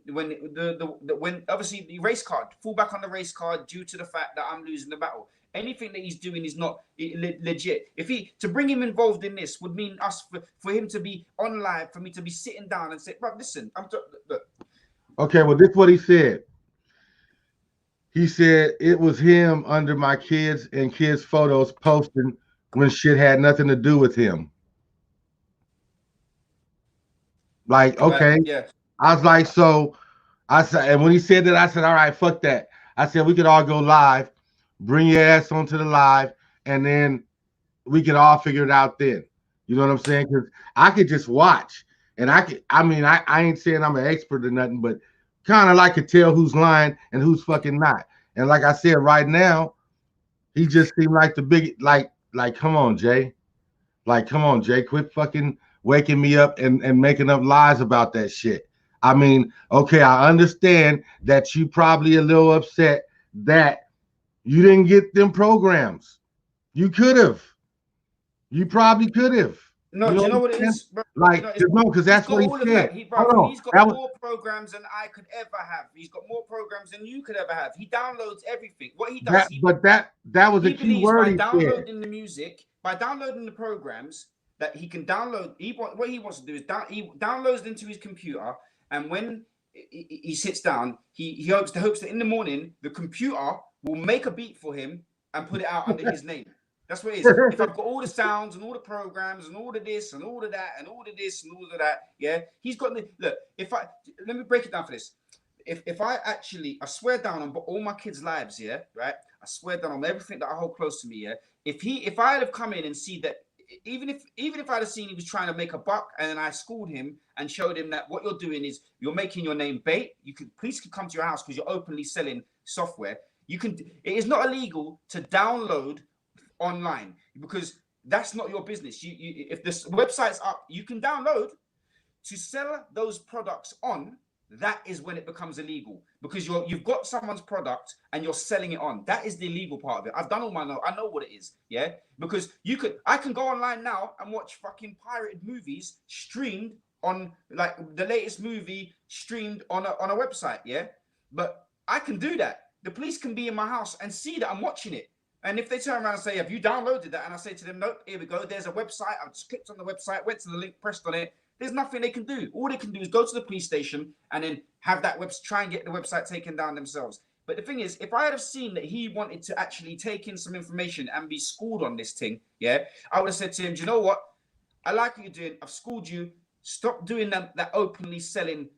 obviously the race card, fall back on the race card due to the fact that I'm losing the battle. Anything that he's doing is not legit. If to bring him involved in this would mean for him to be on live, for me to be sitting down and say, bro, listen, look. Okay, well, this is what he said. He said it was him under my kids and kids' photos posting when shit had nothing to do with him. Like, okay. Yeah. I was like, so I said, and when he said that, I said, all right, fuck that. I said, we could all go live, bring your ass onto the live, and then we could all figure it out then. You know what I'm saying? Because I could just watch. And I ain't saying I'm an expert or nothing, but kind of like could tell who's lying and who's fucking not. And like I said, right now, he just seemed like the big, like, come on, Jay. Like, come on, Jay, quit fucking waking me up and making up lies about that shit. I mean, okay, I understand that you probably a little upset that you didn't get them programs. You could have. You probably could have. No, do you know what it is? Like, no, because that's what he said. He's got more programs than I could ever have. He's got more programs than you could ever have. He downloads everything. What he does, that was a key word. By downloading the music, by downloading the programs that he can download, what he wants to do is he downloads into his computer, and when he sits down, he hopes that in the morning the computer will make a beat for him and put it out under his name. That's what it is. If I've got all the sounds and all the programs and all of this and all of that and all of this and all of that, yeah, he's got the look. Let me break it down for this. If I swear down on all my kids' lives, yeah, right. I swear down on everything that I hold close to me, yeah. If I had have come in and see that, even if I'd have seen he was trying to make a buck and then I schooled him and showed him that what you're doing is you're making your name bait. Police can come to your house because you're openly selling software. It is not illegal to download online because that's not your business. If this website's up, you can download. To sell those products on, that is when it becomes illegal because you've got someone's product and you're selling it on. That is the illegal part of it. I've done all I know what it is, yeah. Because I can go online now and watch fucking pirated movies streamed on, like, the latest movie streamed on a website, yeah. But I can do that. The police can be in my house and see that I'm watching it. And if they turn around and say, have you downloaded that? And I say to them, nope, here we go. There's a website. I've just clicked on the website, went to the link, pressed on it. There's nothing they can do. All they can do is go to the police station and then have that try and get the website taken down themselves. But the thing is, if I had have seen that he wanted to actually take in some information and be schooled on this thing, yeah, I would have said to him, do you know what? I like what you're doing. I've schooled you. Stop doing that openly selling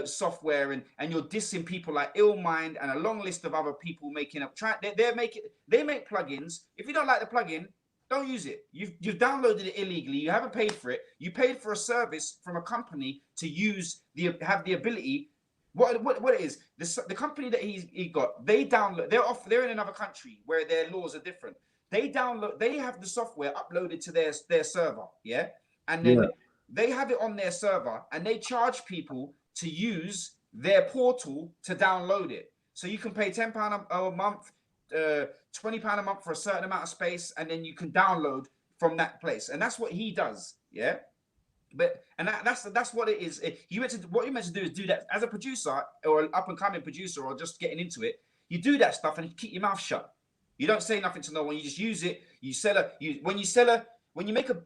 software and you're dissing people like Illmind and a long list of other people making up. They make plugins. If you don't like the plugin, don't use it. You've downloaded it illegally. You haven't paid for it. You paid for a service from a company to have the ability. What it is? The company that he got, they download. They're in another country where their laws are different. They have the software uploaded to their server, yeah, and then they have it on their server, and they charge people to use their portal to download it. So you can pay £10 a month, £20 a month for a certain amount of space, and then you can download from that place. And that's what he does, yeah. But that's what it is. What he meant to do is do that as a producer or an up and coming producer or just getting into it. You do that stuff and you keep your mouth shut. You don't say nothing to no one. You just use it. You sell it. When you make a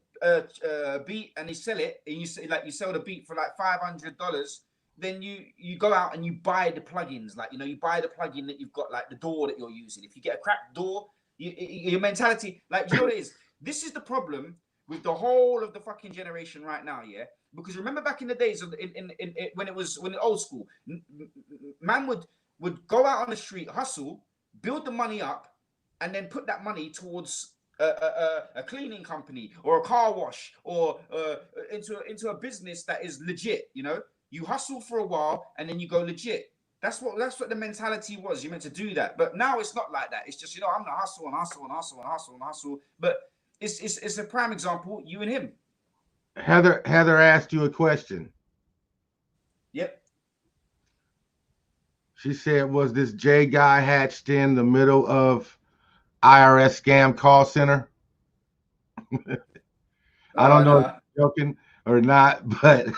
beat and you sell it, and you sell the beat for like $500, then you go out and you buy the plugins. Like, you buy the plugin that you've got, like the door that you're using. If you get a cracked door, your mentality, like, you know what it is? This is the problem with the whole of the fucking generation right now, yeah. Because remember back in the days of when it was old school, man would go out on the street, hustle, build the money up, and then put that money towards a cleaning company or a car wash or into a business that is legit. You hustle for a while and then you go legit. That's what the mentality was. You're meant to do that, but now it's not like that. It's just I'm gonna hustle and hustle and hustle and hustle and hustle. But it's a prime example. You and him. Heather asked you a question. Yep. She said, was this J guy hatched in the middle of IRS scam call center? I don't know if you're joking or not, but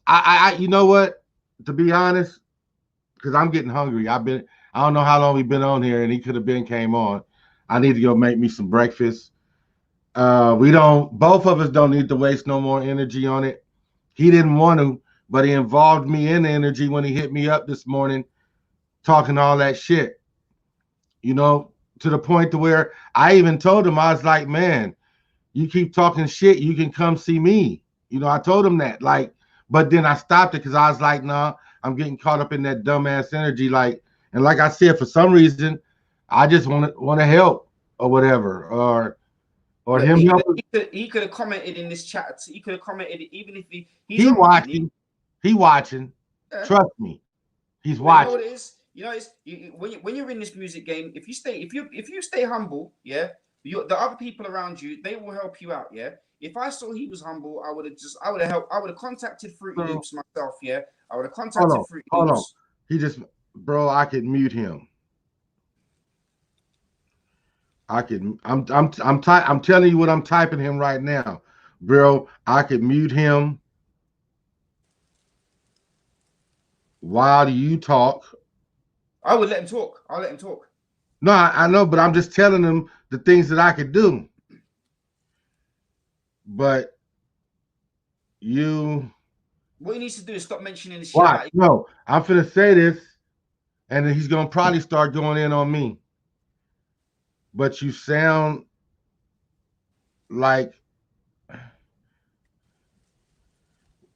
I you know what? To be honest, because I'm getting hungry. I don't know how long we've been on here, and he could have came on. I need to go make me some breakfast. Both of us don't need to waste no more energy on it. He didn't want to, but he involved me in the energy when he hit me up this morning, talking all that shit, to the point to where I even told him, I was like, man, you keep talking shit, you can come see me. I told him that, but then I stopped it because I was like, nah, I'm getting caught up in that dumbass energy. And like I said, for some reason, I just want to help or whatever, or him helping. He could have commented in this chat. He could have commented even if he's watching. He watching. Yeah. Trust me, he's watching. You know what it is? When you're in this music game, if you stay humble, yeah, the other people around you, they will help you out, yeah. If I saw he was humble, I would have helped. I would have contacted Fruity Loops myself, yeah. I would have contacted Fruity Loops. Bro, I could mute him. I'm telling you what I'm typing him right now, bro. I could mute him while you talk. I would let him talk. I'll let him talk. No, I know, but I'm just telling him the things that I could do. But what he needs to do is stop mentioning this shit. Why? No, I'm finna say this, and then he's gonna probably start going in on me. But you sound like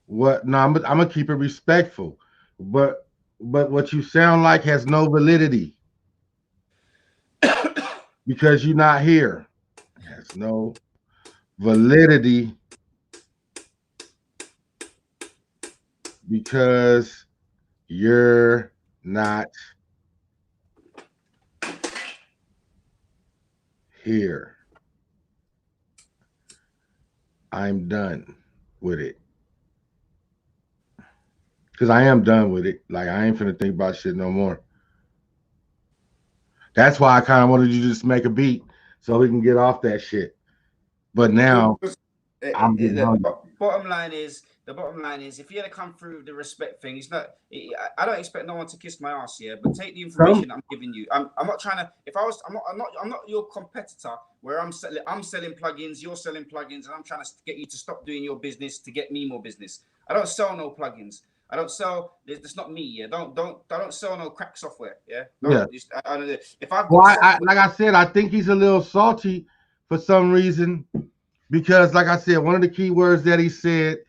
what? No, I'm gonna keep it respectful, but what you sound like has no validity because you're not here. It has no validity because you're not here. I'm done with it. Because I am done with it. Like, I ain't finna think about shit no more. That's why I kind of wanted you to just make a beat so we can get off that shit. But now, I'm getting hungry. The bottom line is, if you had to come through the respect thing, I don't expect no one to kiss my ass here, but take the information I'm giving you. I'm not trying to. I'm not your competitor where I'm selling plugins, you're selling plugins, and I'm trying to get you to stop doing your business to get me more business. I don't sell no plugins. I don't sell. That's not me. Yeah. Don't sell no crack software. Yeah. If I've like I said, I think he's a little salty for some reason because, like I said, one of the key words that he said.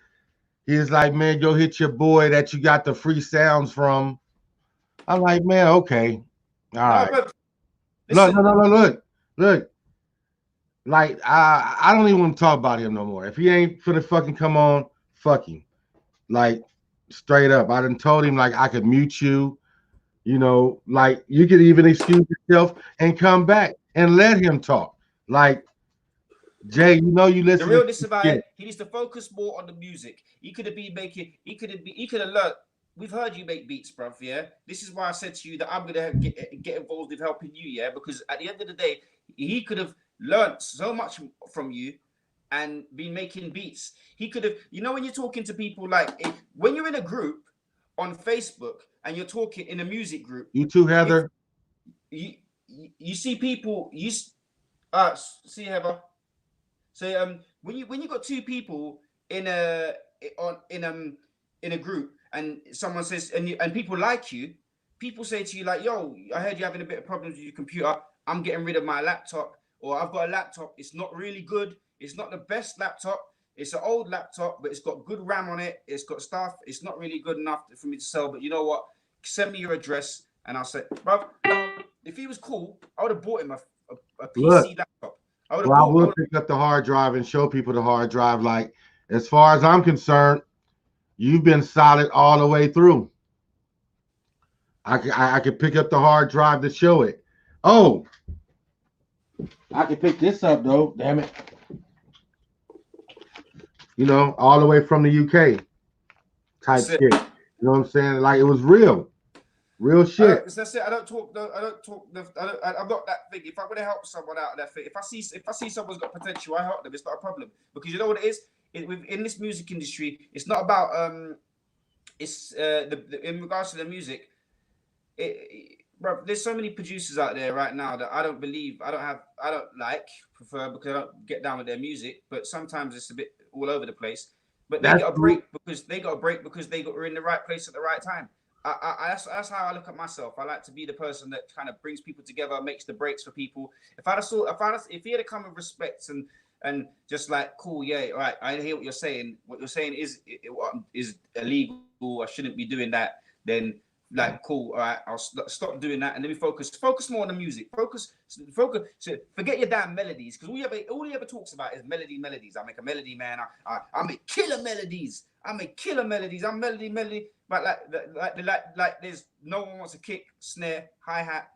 He's like, man, go hit your boy that you got the free sounds from. I'm like, man, okay. All right. Look. Like, I don't even want to talk about him no more. If he ain't finna fucking come on, fuck him. Like, straight up. I done told him, like, I could mute you. Like, you could even excuse yourself and come back and let him talk. Like, Jay, you listen. The realness about it, he needs to focus more on the music. He could have learned. We've heard you make beats, bruv. Yeah, this is why I said to you that I'm gonna get involved with helping you. Yeah, because at the end of the day, he could have learned so much from you and been making beats. He could have, when you're talking to people, like when you're in a group, on Facebook and you're talking in a music group. You too, Heather. You see people. See Heather. So when you got two people in a group and someone says and people like you, people say to you like, yo, I heard you're having a bit of problems with your computer. I'm getting rid of my laptop, or I've got a laptop. It's not really good. It's not the best laptop. It's an old laptop, but it's got good RAM on it. It's got stuff. It's not really good enough for me to sell. But you know what? Send me your address, and I'll say, bro, if he was cool, I would have bought him a PC laptop. I will pick up the hard drive and show people the hard drive. Like, as far as I'm concerned, you've been solid all the way through. I could pick up the hard drive to show it. Oh, I can pick this up though. Damn it. You know, all the way from the UK type shit. You know what I'm saying? Like, it was real shit. That's it. I'm not that thing. If I'm gonna help someone out of that thing, if I see someone's got potential, I help them. It's not a problem, because you know what it is. In this music industry, it's not about in regards to the music. Bro, there's so many producers out there right now that I don't prefer, because I don't get down with their music. But sometimes it's a bit all over the place. But they got a break because they were in the right place at the right time. That's how I look at myself. I like to be the person that kind of brings people together, makes the breaks for people. If he had to come with respect and just like, cool, yeah, all right, I hear what you're saying. What you're saying is illegal. I shouldn't be doing that. Then, like, cool, all right, I'll stop doing that, and then we focus more on the music. Focus. So forget your damn melodies, because all he ever talks about is melodies. I make a melody, man. I make killer melodies. I'm melody. But like, there's no one wants a kick, snare, hi-hat,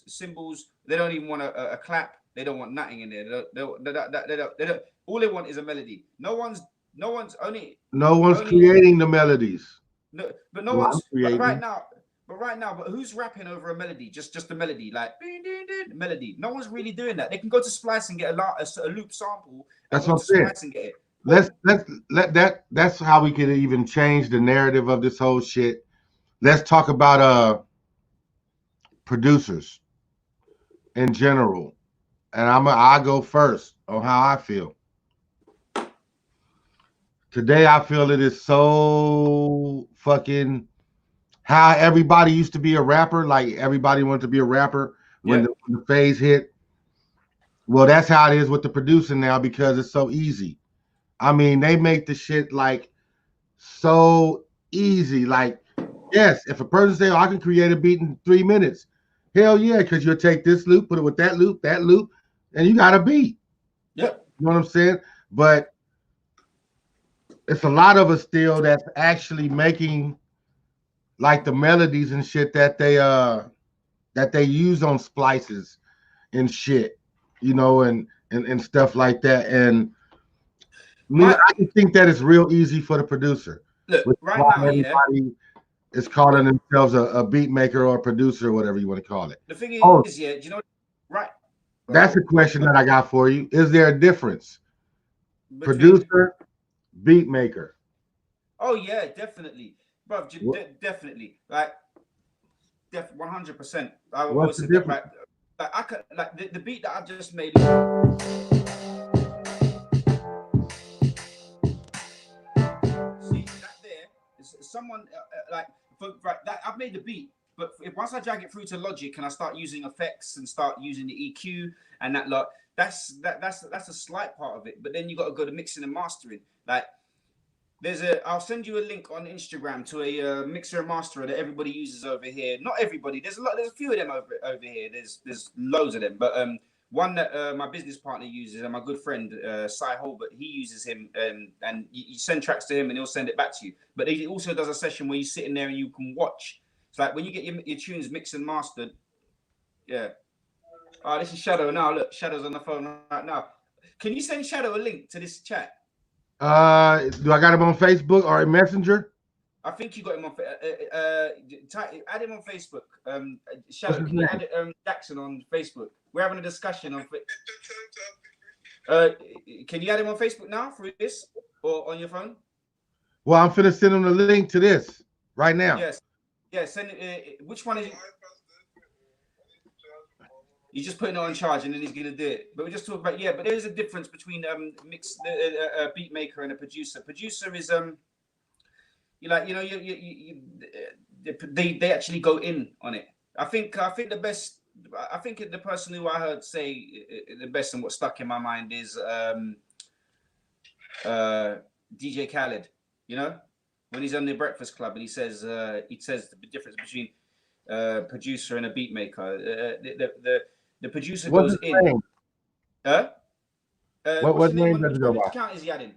cymbals. They don't even want a clap. They don't want nothing in there. They don't. All they want is a melody. No one's creating the melodies. No, but no one's right now. But who's rapping over a melody? Just a melody, like melody. No one's really doing that. They can go to Splice and get a loop sample. That's what I'm saying. Let's let that. That's how we can even change the narrative of this whole shit. Let's talk about producers in general, and I go first on how I feel. Today, I feel it is so fucking how everybody used to be a rapper. Like, everybody wanted to be a rapper when the phase hit. Well, that's how it is with the producing now, because it's so easy. I mean, they make the shit like so easy. Like, yes, if a person say, oh, I can create a beat in 3 minutes, hell yeah, because you'll take this loop, put it with that loop, and you got a beat. Yep. You know what I'm saying? But it's a lot of us still that's actually making like the melodies and shit that they use on splices and shit, you know, and stuff like that. And I can think that it's real easy for the producer. Look, right now, everybody is calling themselves a beat maker or a producer or whatever you want to call it. The thing is, you know, right? That's a question that I got for you. Is there a difference? Producer, beat maker. Oh yeah, definitely, bro. Definitely, like, 100%. I always say that, like I could, like the beat that I just made. See that there is someone that I've made the beat, but once I drag it through to Logic and I start using effects and start using the EQ and that lot, that's a slight part of it. But then you got to go to mixing and mastering. Like, I'll send you a link on Instagram to a mixer and masterer that everybody uses over here. Not everybody. There's a few of them over here. There's loads of them. But one that my business partner uses, and my good friend Cy Holbert, he uses him, and you send tracks to him and he'll send it back to you. But he also does a session where you sit in there and you can watch. It's like when you get your tunes mixed and mastered. Yeah. Oh, this is Shadow now. Look, Shadow's on the phone right now. Can you send Shadow a link to this chat? Do I got him on Facebook or Messenger? I think you got him on. Add him on Facebook. Shadow, can you add Jackson on Facebook? We're having a discussion on. Can you add him on Facebook now through this or on your phone? Well, I'm finna send him the link to this. right now. Yes. Yeah. Send it. Which one is it? He's just putting it on charge and then he's gonna do it. But we just talk about But there is a difference between a beat maker and a producer. Producer is they actually go in on it. I think the best. I think the person who I heard say the best and what stuck in my mind is DJ Khaled. You know, when he's on the Breakfast Club and he says the difference between producer and a beat maker. The producer goes in. Name? What name does it go by? Which account is he adding?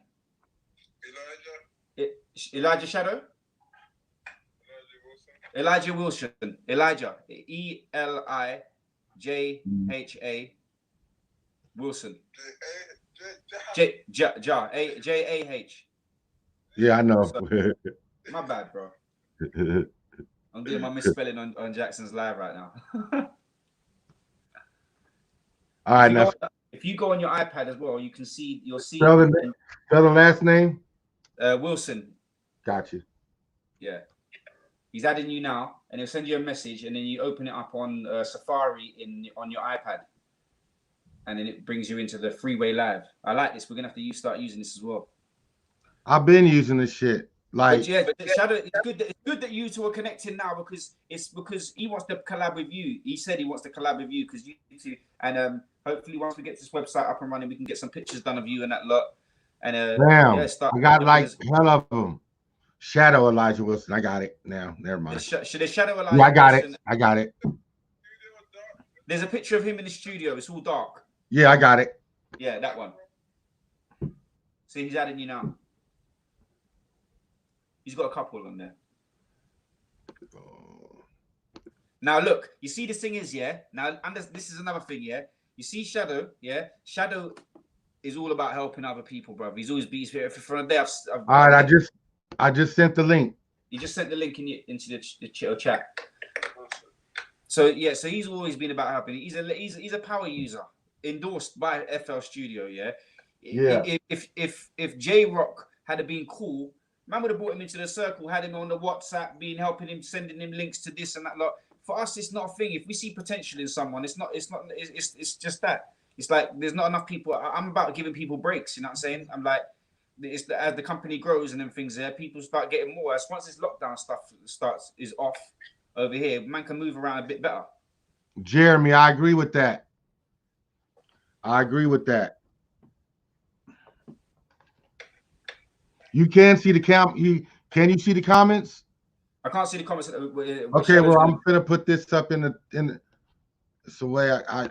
Elijah Shadow? Elijah Wilson. Elijah. ELIJHA Wilson. J-A-H. Yeah, I know. So, my bad, bro. I'm doing my misspelling on Jackson's live right now. All right, if you go on your iPad as well, you'll see. Spell the last name. Wilson. Got you. Yeah, he's adding you now, and he'll send you a message, and then you open it up on Safari on your iPad, and then it brings you into the Freeway Live. I like this. We're gonna have to start using this as well. I've been using this shit. Like, but Shadow, it's good that you two are connecting now because he wants to collab with you. He said he wants to collab with you because you two, and hopefully once we get this website up and running, we can get some pictures done of you and that lot. And I got like hell of them. Shadow Elijah Wilson. I got it now. Never mind. Should the Shadow Elijah? Yeah, I got Wilson, it. I got it. There's a picture of him in the studio. It's all dark. Yeah, I got it. Yeah, that one. See, he's adding you now. He's got a couple on there. Now look, you see this thing is now, and this is another thing, You see Shadow, Shadow is all about helping other people, bro. He's always been for a day. All right, I just sent the link. You just sent the link into the chat. So so he's always been about helping. He's a power user, endorsed by FL Studio. If J Rock had been cool, man would have brought him into the circle, had him on the WhatsApp, helping him, sending him links to this and that lot. For us, it's not a thing. If we see potential in someone, it's just that. It's like there's not enough people. I'm about giving people breaks. You know what I'm saying? I'm like, as the company grows and then things there, people start getting more. As once this lockdown stuff is off over here, man can move around a bit better. Jeremy, I agree with that. You can see the Can you see the comments? I can't see the comments. Okay, well, I'm gonna put this up in the. It's the way I.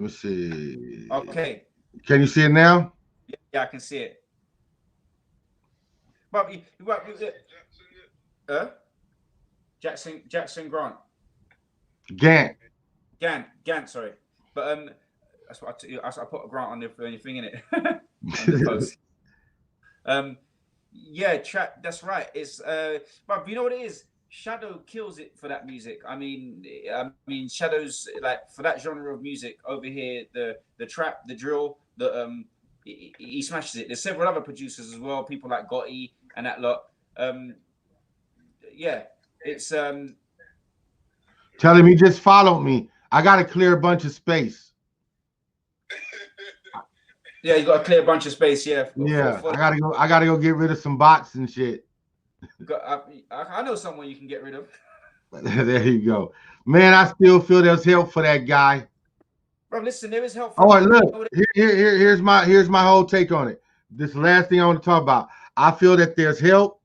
Let's see. Okay. Can you see it now? Yeah, I can see it. Jackson Grant. Gant, sorry. But that's what I put a Grant on the thing in it. On the post. Chat. That's right. It's but you know what it is. Shadow kills it for that music. I mean, Shadow's like for that genre of music over here. The trap, the drill, he smashes it. There's several other producers as well. People like Gotti and that lot. It's Tell him he just followed me. I got to clear a bunch of space. Yeah, you got to clear a bunch of space. Yeah. I gotta go get rid of some bots and shit. I know someone you can get rid of. There you go, man. I still feel there's help for that guy. Bro, listen, there is help. Oh, look, here's my whole take on it. This last thing I want to talk about. I feel that there's help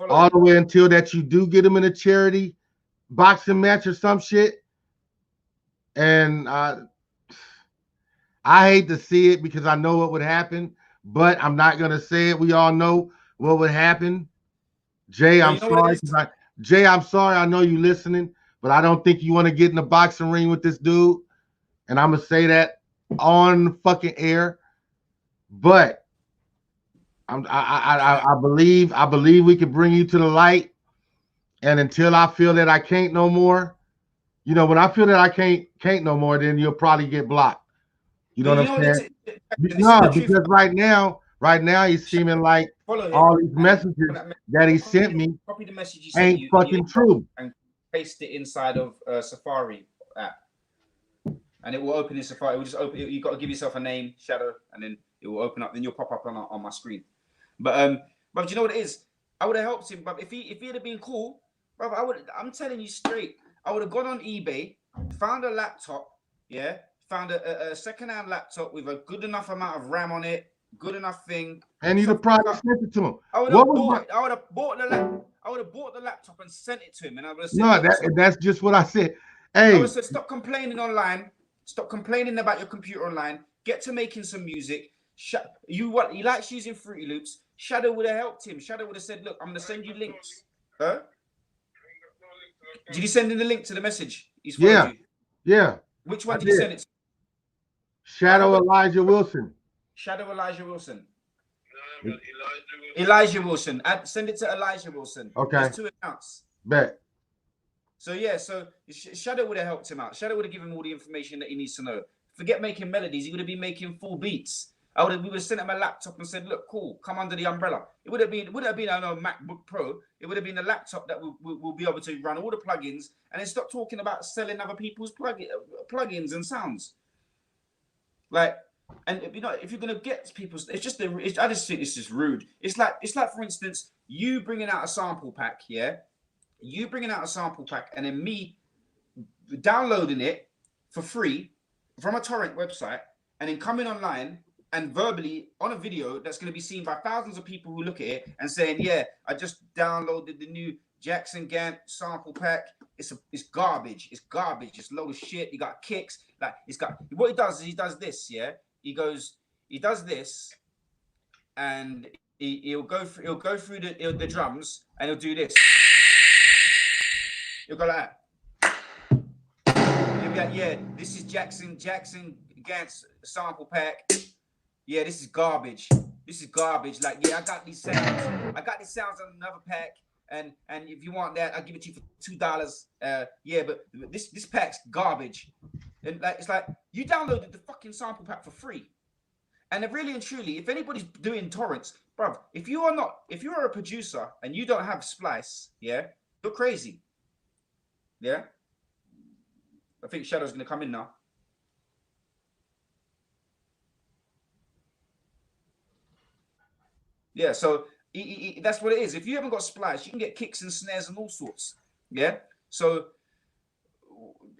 all the way until that you do get him in a charity boxing match or some shit. And I hate to see it because I know what would happen, but I'm not gonna say it. We all know what would happen. Jay, I'm sorry. Jay, I'm sorry. I know you listening, but I don't think you want to get in the boxing ring with this dude. And I'm gonna say that on fucking air. But I believe we can bring you to the light. And until I feel that I can't no more, when I feel that I can't no more, then you'll probably get blocked. You know what I'm saying? No, because right now he's seeming like follow him. all these and messages put that that he copy sent the- me Copy the message he sent ain't you, fucking true. and paste it inside of Safari app, and it will open in Safari. It will just open. You got to give yourself a name, Shadow, and then it will open up. Then you'll pop up on my screen. But do you know what it is? I would have helped him, but if he'd have been cool, brother, I'm telling you straight, I would have gone on eBay, found a laptop, yeah, found a second-hand laptop with a good enough amount of RAM on it, good enough thing. And you'd have probably sent it to him. I would have bought the laptop and sent it to him, and I would have said, No, that's just what I said. Hey, I would have said, stop complaining online, stop complaining about your computer online, get to making some music. He likes using Fruity Loops. Shadow would have helped him. Shadow would have said, look, I'm going to send you links. Huh? Did you send in the link to the message? He's followed you. Yeah. Which one did you send it to? Shadow Elijah Wilson. Shadow Elijah Wilson. Elijah Wilson. Send it to Elijah Wilson. Okay. There's 2 accounts. Bet. So yeah, so Shadow would have helped him out. Shadow would have given him all the information that he needs to know. Forget making melodies. He would have been making full beats. We would have sent him a laptop and said, look, cool, come under the umbrella. It would have been I know, MacBook Pro. It would have been a laptop that will be able to run all the plugins, and then stop talking about selling other people's plugins and sounds. Like, and you know, if you're gonna get people's, I just think it's just rude. It's like for instance, you bringing out a sample pack, yeah. You bringing out a sample pack, and then me downloading it for free from a torrent website, and then coming online and verbally on a video that's going to be seen by thousands of people who look at it and saying, yeah, I just downloaded the new Jackson Gant sample pack. It's garbage. It's garbage. It's a load of shit. You got kicks. Like, what he does is he does this, yeah. He does this, and he'll go through the drums, and he'll do this. He'll go like that. He'll be like, yeah, this is Jackson Gant's sample pack. Yeah, this is garbage. This is garbage. Like, yeah, I got these sounds on another pack, and if you want that, I'll give it to you for $2. Yeah, but this pack's garbage. And like, it's like you downloaded the fucking sample pack for free. And really and truly, if anybody's doing torrents, bruv, if you're a producer and you don't have Splice, yeah, you're crazy. Yeah. I think Shadow's gonna come in now. Yeah, so that's what it is. If you haven't got Splice, you can get kicks and snares and all sorts. Yeah. So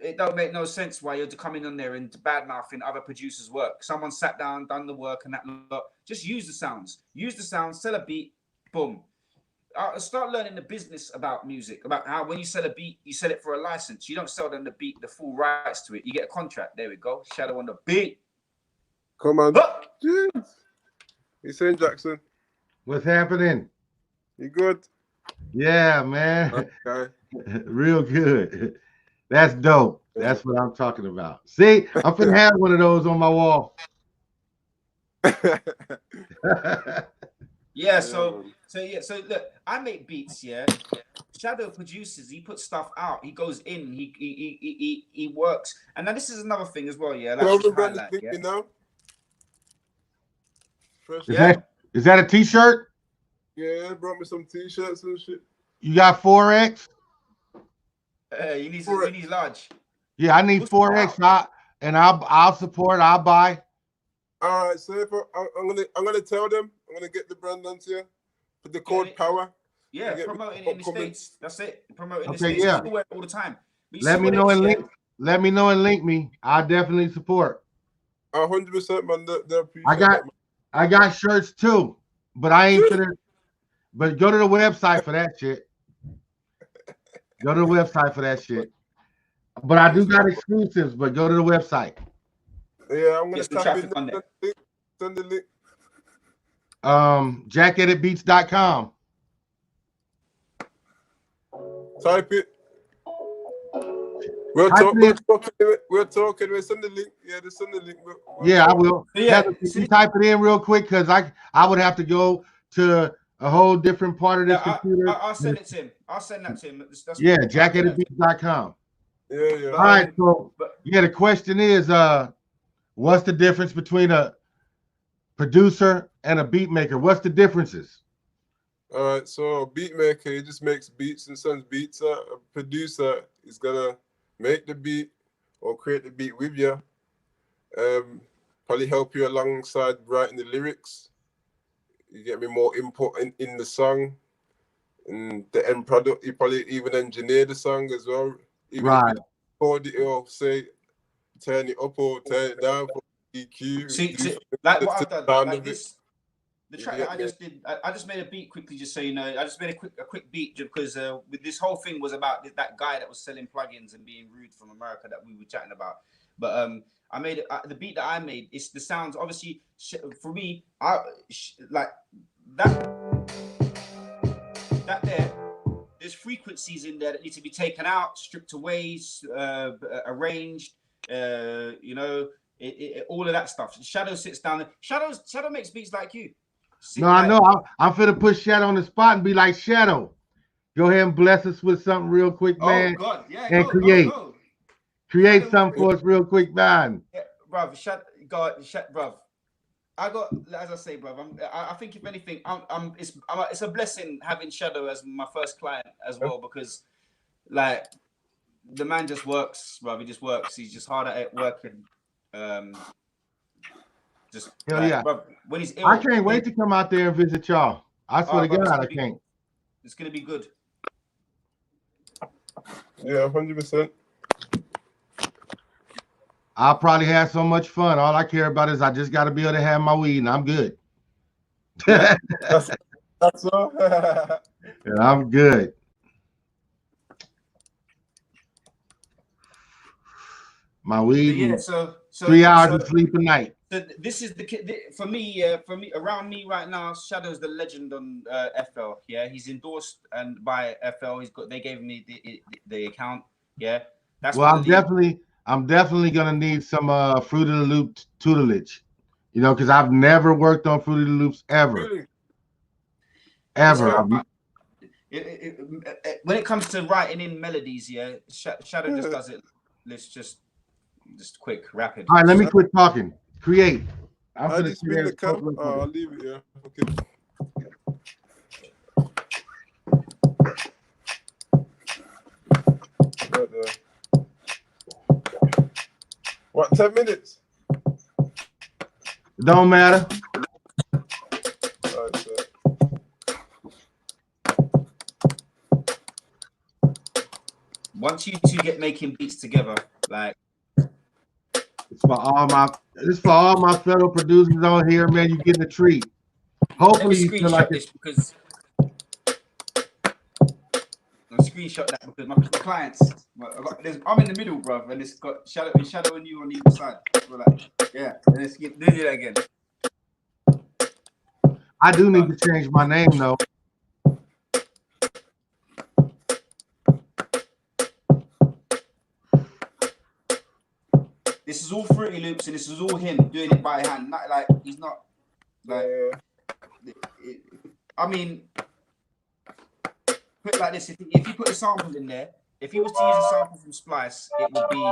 it don't make no sense why you're coming on there and bad-mouthing other producers' work. Someone sat down, done the work, and that lot. Just use the sounds. Use the sounds, sell a beat, boom. Start learning the business about music, about how when you sell a beat, you sell it for a license. You don't sell them the beat, the full rights to it. You get a contract. There we go. Shadow on the beat. Come on. Jeez. You saying, Jackson? What's happening? You good? Yeah, man. Okay. Real good. That's dope. That's what I'm talking about. See, I'm finna have one of those on my wall. Yeah, so look, I make beats, yeah. Shadow produces, he puts stuff out, he goes in, he works. And now this is another thing as well, yeah. Is that a t-shirt? Yeah, brought me some t-shirts and shit. You got 4X? You need large. Yeah, I need 4X. I'll support. I'll buy. All right, so I'm gonna tell them. I'm gonna get the brand onto you. Put the code power. Yeah, promoting it in the States. That's it. Promoting in the Okay, States. yeah. All the time. Let me know and link. Let me know and link me. I definitely support. 100%, man. They appreciate I got shirts too, but I ain't gonna. But go to the website for that shit. Go to the website for that shit. But I do got exclusives, but go to the website. Yeah, I'm gonna tap in on that. Send the link. JackEditBeats.com. Type it. We're talking. We send the link. Yeah, just send the link. Yeah, I will. Yeah, you type it in real quick because I would have to go to a whole different part of this computer. I'll send it to him. I'll send that to him. Yeah, JackEditBeats.com. Yeah. All right. So yeah, the question is, what's the difference between a producer and a beat maker? What's the differences? All right, so a beat maker, he just makes beats and sends beats out. A producer is gonna make the beat or create the beat with you. Probably help you alongside writing the lyrics. You get me, more input in the song. And the end product, you probably even engineer the song as well. Even if Right. you record it or say turn it up or turn it down for EQ, See, do like to what the I've done, sound like of it. this, the You track get that I me? just did, I just made a beat quickly, just so you know. I just made a quick beat because with this whole thing was about that guy that was selling plugins and being rude from America that we were chatting about. But I made the beat that I made. It's the sounds, obviously, for me. Like that there. There's frequencies in there that need to be taken out, stripped away, arranged. You know, all of that stuff. Shadow sits down there. Shadow makes beats like you. No, I know. I'm finna put Shadow on the spot and be like, Shadow, go ahead and bless us with something real quick, man. Oh God, yeah, and go, create. Go. Create Shadow, something for us real quick, man. Yeah, bruv, bruv. I got, as I say, bruv. I think if anything, it's a blessing having Shadow as my first client as well, because like the man just works, bruv. He just works. He's just hard at it, working. Just Hell like, yeah. bruv, when he's ill, I can't wait to come out there and visit y'all. I swear to bruv, God, I can't. It's gonna be good. Yeah, 100%. I'll probably have so much fun. All I care about is I just got to be able to have my weed, and I'm good. Yeah. That's all. And I'm good. My weed. Yeah. So 3 hours of sleep a night. So this is for me around me right now. Shadow's the legend on FL. Yeah, he's endorsed and by FL. They gave me the account. Yeah, that's well. I'm definitely gonna need some Fruit of the Loop tutelage. You know, because I've never worked on Fruit of the Loops ever. Really? Ever. When it comes to writing in melodies, yeah, Shadow just does it. Let's just quick, rapid. All right, let me quit talking. Create. I'm gonna spin the cap. I'll leave it. Yeah. Okay. What? 10 minutes? It don't matter. Right, so. Once you two get making beats together, like it's for all my fellow producers on here, man. You getting a treat. Hopefully you feel like this because I screenshot that because my clients. I'm in the middle, bro, and it's got Shadow and you on either side. We're like, yeah, let's do that again. I do need to change my name though. This is all Fruity Loops, and this is all him doing it by hand. Not like he's not like. I mean, put it like this: if you put a sample in there, if he was to use a sample from Splice, it would be.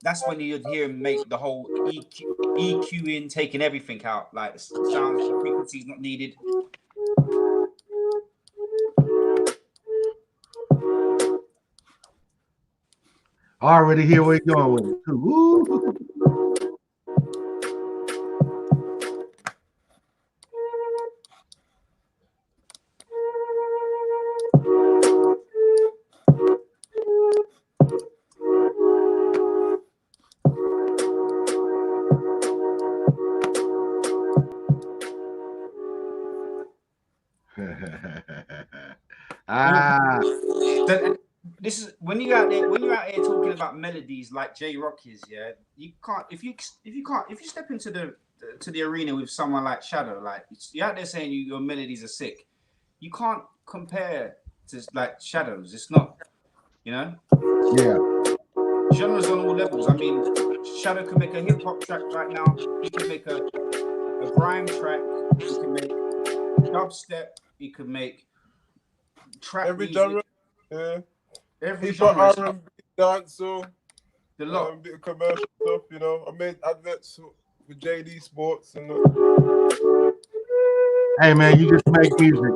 That's when you'd hear him make the whole EQ in, taking everything out, like the sounds, the frequencies not needed. I already hear where you're going with it. Woo. This is when you're out here talking about melodies like J Rock is, yeah. You can't if you step into the arena with someone like Shadow, like you're out there saying your melodies are sick. You can't compare to like Shadows. It's not, you know. Yeah. Genres on all levels. I mean, Shadow can make a hip hop track right now. He can make a grime track. He can make dubstep. He could make trap every music. genre. Yeah. Every genre. R&B, dancehall, the lot. Bit of commercial stuff, you know. I made adverts with JD Sports and Hey man, you just make music.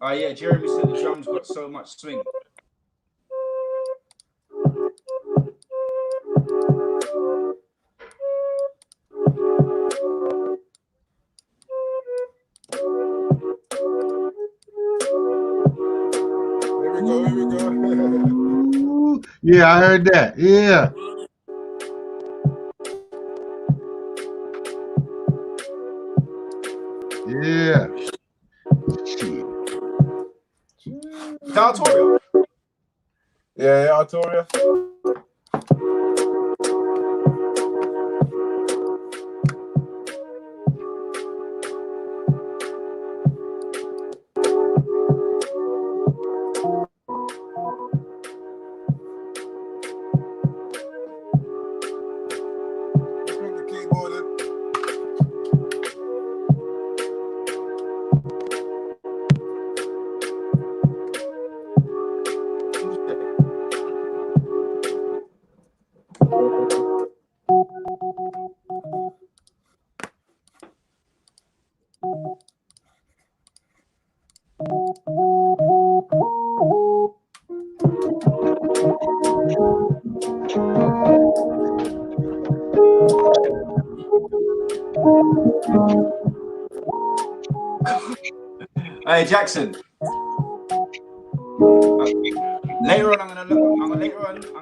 Oh yeah, Jeremy said the drums got so much swing. Here we go. Ooh, yeah, I heard that. Yeah. Yeah. Shit. Artoria. Yeah, Artoria. The keyboard. Hey Jackson. Later on, I'm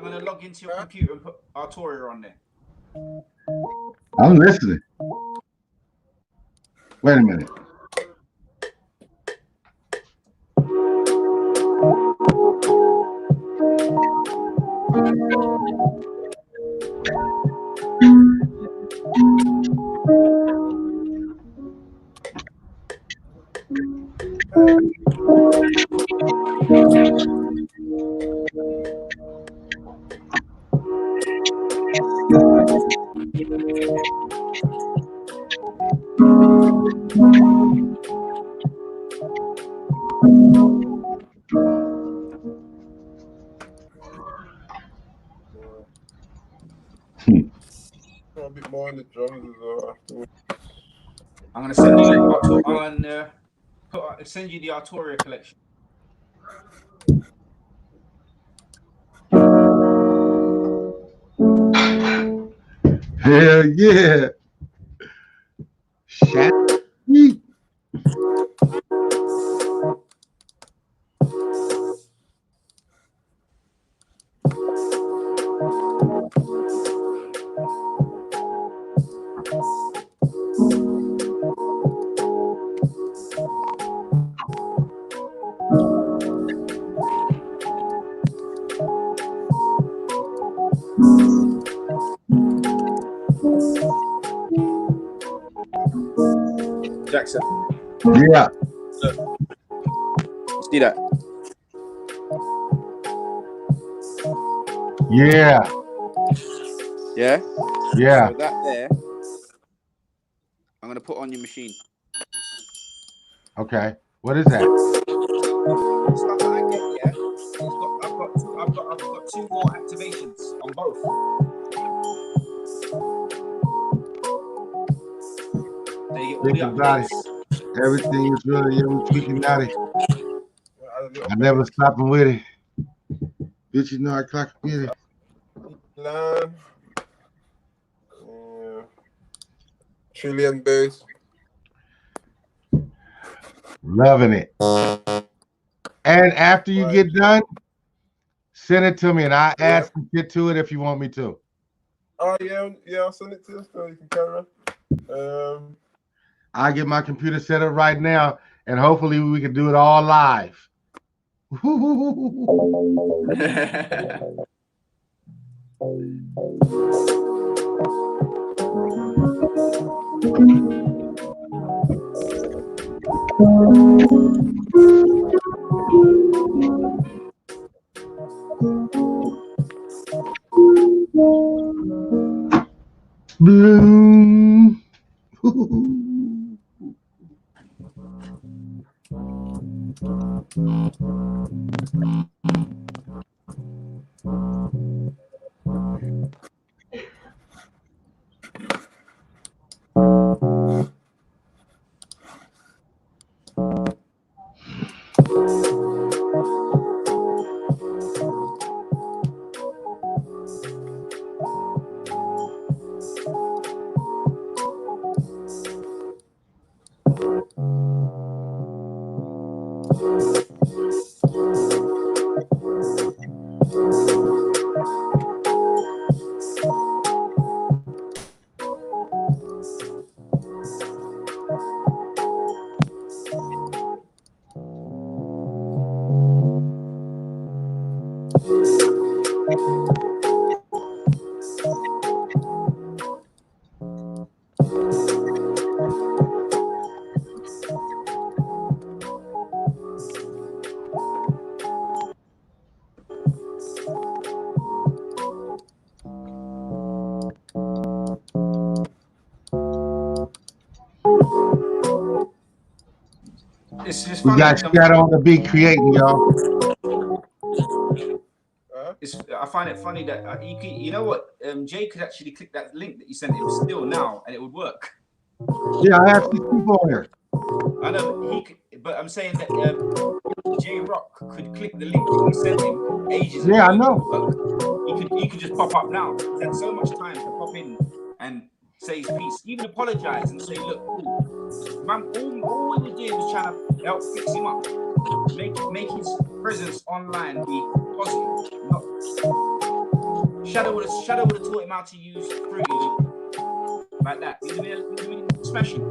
gonna log into your computer and put Artoria on there. I'm listening. Wait a minute. A bit more on the drums as well afterwards. I'm gonna send you send you the Artoria collection. Hell yeah. Shit. Jackson. Yeah. See that? Yeah. Yeah? Yeah. So that there, I'm gonna put on your machine. Okay. What is that? Stuff that I get, yeah. I've got 2 more activations on both. So you get all the updates. Everything is really young, tweaking naughty. I never stopping with it. Bitch, you know I clock with it. Line. Trillion bass. Loving it. And after you get done, send it to me and I'll add some shit to it if you want me to. Oh yeah, I'll send it to you so you can carry on. I'll get my computer set up right now and hopefully we can do it all live. Bloom. It's just We funny. got Shadow on the beat creating, y'all. I find it funny that you know what, Jay could actually click that link that you sent him still now, and it would work. Yeah, I have 6 people on here. I know but I'm saying that J Rock could click the link that we sent him ages ago. Yeah, I know. He could just pop up now. He's had so much time to pop in and say his piece, even apologize and say, look, man, all we were doing was trying to help fix him up, make his presence online be positive. Shadow would have taught him how to use Fruity Loop like that. He's been smashing.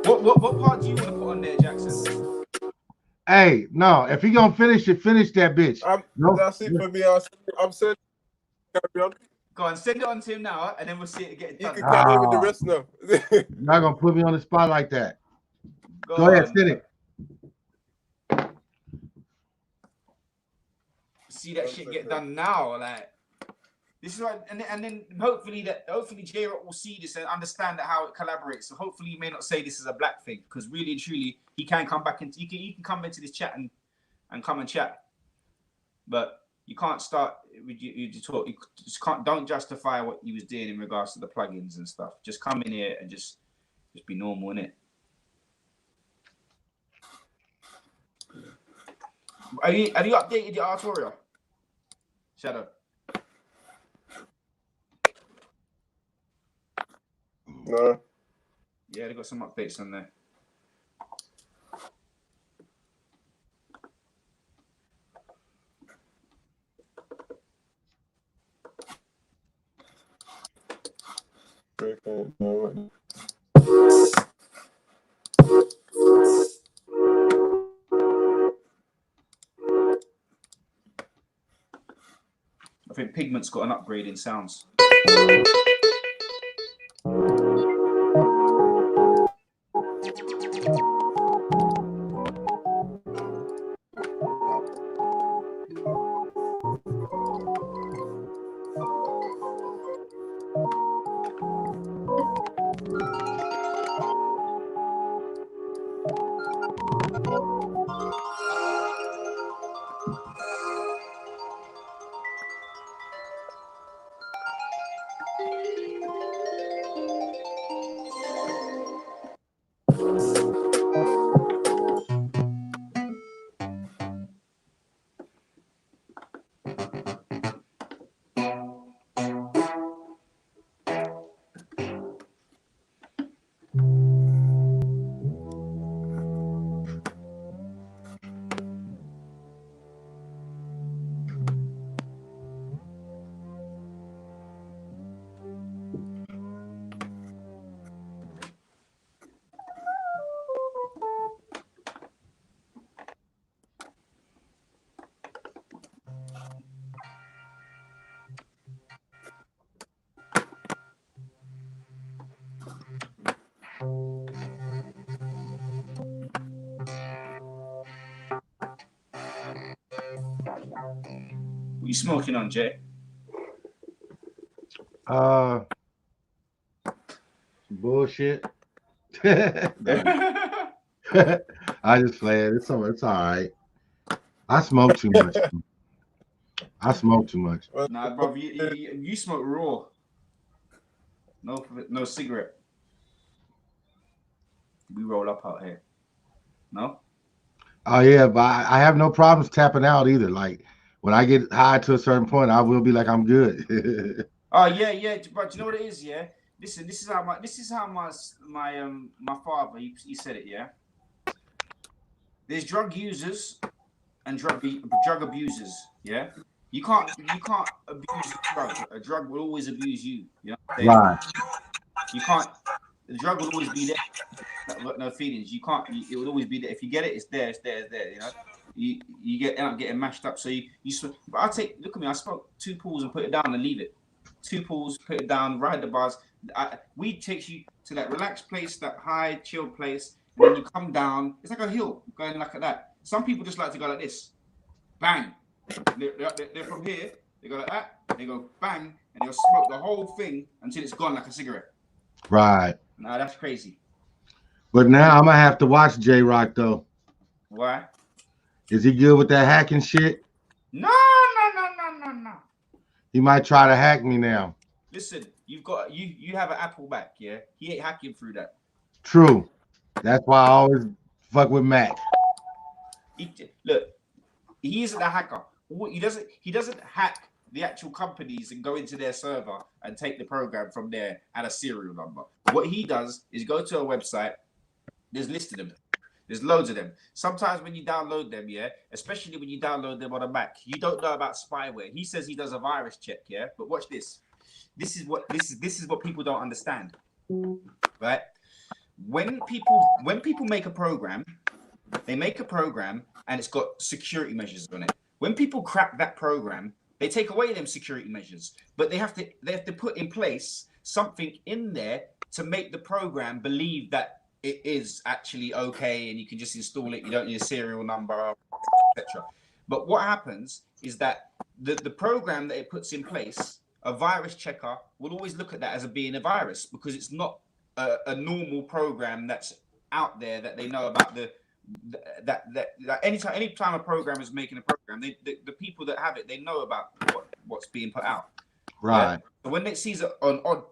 What part do you want to put on there, Jackson? Hey, no, if he gonna finish it, finish that bitch. That's it for me. I'm saying, carry on. Go on, send it on to him now, and then we'll see it get done. You can carry on with the rest now. You're not gonna put me on the spot like that. Go ahead, send it. See that shit get done now, like this is what, and then hopefully J Rock will see this and understand that how it collaborates. So hopefully he may not say this is a black thing, because really and truly he can come back and he can come into this chat and come and chat, but you can't start with you talk. You just can't. Don't justify what he was doing in regards to the plugins and stuff. Just come in here and just be normal, innit? Have you updated your Arturia, Shadow? No. Yeah, they got some updates on there. Okay, no. I think Pigment's got an upgrade in sounds. What you smoking on, Jay? Bullshit. I just play it. It's all right. I smoke too much. Nah, bro, you smoke raw. No cigarette. We roll up out here. No? Oh yeah, but I have no problems tapping out either. Like when I get high to a certain point, I will be like, I'm good. Oh yeah, but you know what it is, yeah? Listen, this is how my father he said it, yeah. There's drug users and drug abusers, yeah. You can't abuse a drug. A drug will always abuse you. You know what I'm saying? Right. You can't. The drug will always be there. No feelings. You can't. It will always be there. If you get it, it's there. It's there. It's there. You know. You end up getting mashed up. So but I take. Look at me. I smoke 2 pulls and put it down and leave it. 2 pulls, put it down, ride the bars. Weed takes you to that relaxed place, that high, chilled place, and then you come down. It's like a hill going like that. Some people just like to go like this, bang. They're from here. They go like that. They go bang, and they'll smoke the whole thing until it's gone like a cigarette. Right. Nah, that's crazy. But now I'm gonna have to watch J-Rock though. Why? Is he good with that hacking shit? No. He might try to hack me now. Listen, you have an Apple back, yeah? He ain't hacking through that. True. That's why I always fuck with Mac. Look, he isn't a hacker. He doesn't hack the actual companies and go into their server and take the program from there and a serial number. What he does is go to a website. There's lists of them. There's loads of them. Sometimes when you download them, yeah, especially when you download them on a Mac, you don't know about spyware. He says he does a virus check, yeah. But watch this. This is what people don't understand, right? When people make a program, they make a program and it's got security measures on it. When people crack that program, they take away them security measures, but they have to put in place something in there to make the program believe that it is actually okay and you can just install it. You don't need a serial number, etc. But what happens is that the program that it puts in place, a virus checker will always look at that as being a virus because it's not a normal program that's out there that they know about. That any time a program is making a program, the people that have it, they know about what's being put out. Right. Yeah? So when it sees an odd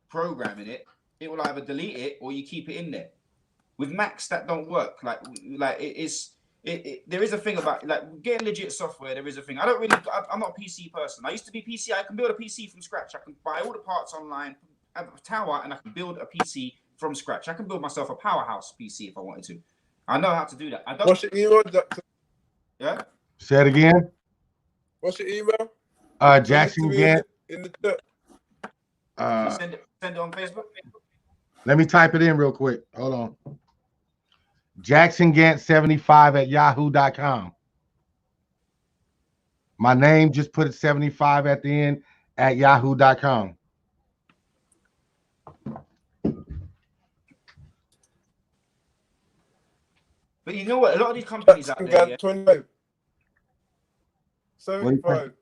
program in it, it will either delete it or you keep it in there. With Macs, that don't work. Like it is. There is a thing about like getting legit software. There is a thing. I'm not a PC person. I used to be PC. I can build a PC from scratch. I can buy all the parts online, have a tower, and I can build a PC from scratch. I can build myself a powerhouse PC if I wanted to. I know how to do that. I don't. What's your email, Jackson? Yeah. Say it again. What's your email? Jackson Gant. In the chat. Send it on Facebook. Let me type it in real quick. Hold on. Jackson Gant 75 at yahoo.com. My name, just put it 75 at the end at yahoo.com. But you know what? A lot of these companies Jackson out there, Gant 25. 75.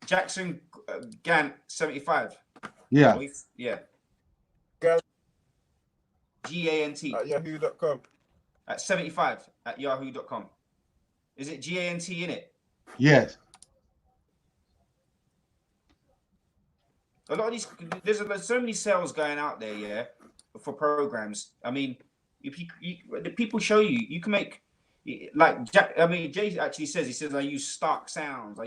Jackson Gant 75. Yeah. Yeah. Gant. GANT. At yahoo.com. At 75 at yahoo.com. Is it GANT in it? Yes. A lot of these, there's so many sales going out there, yeah, for programs. I mean, if the people show you can make, like Jay actually says, I use Stark Sounds,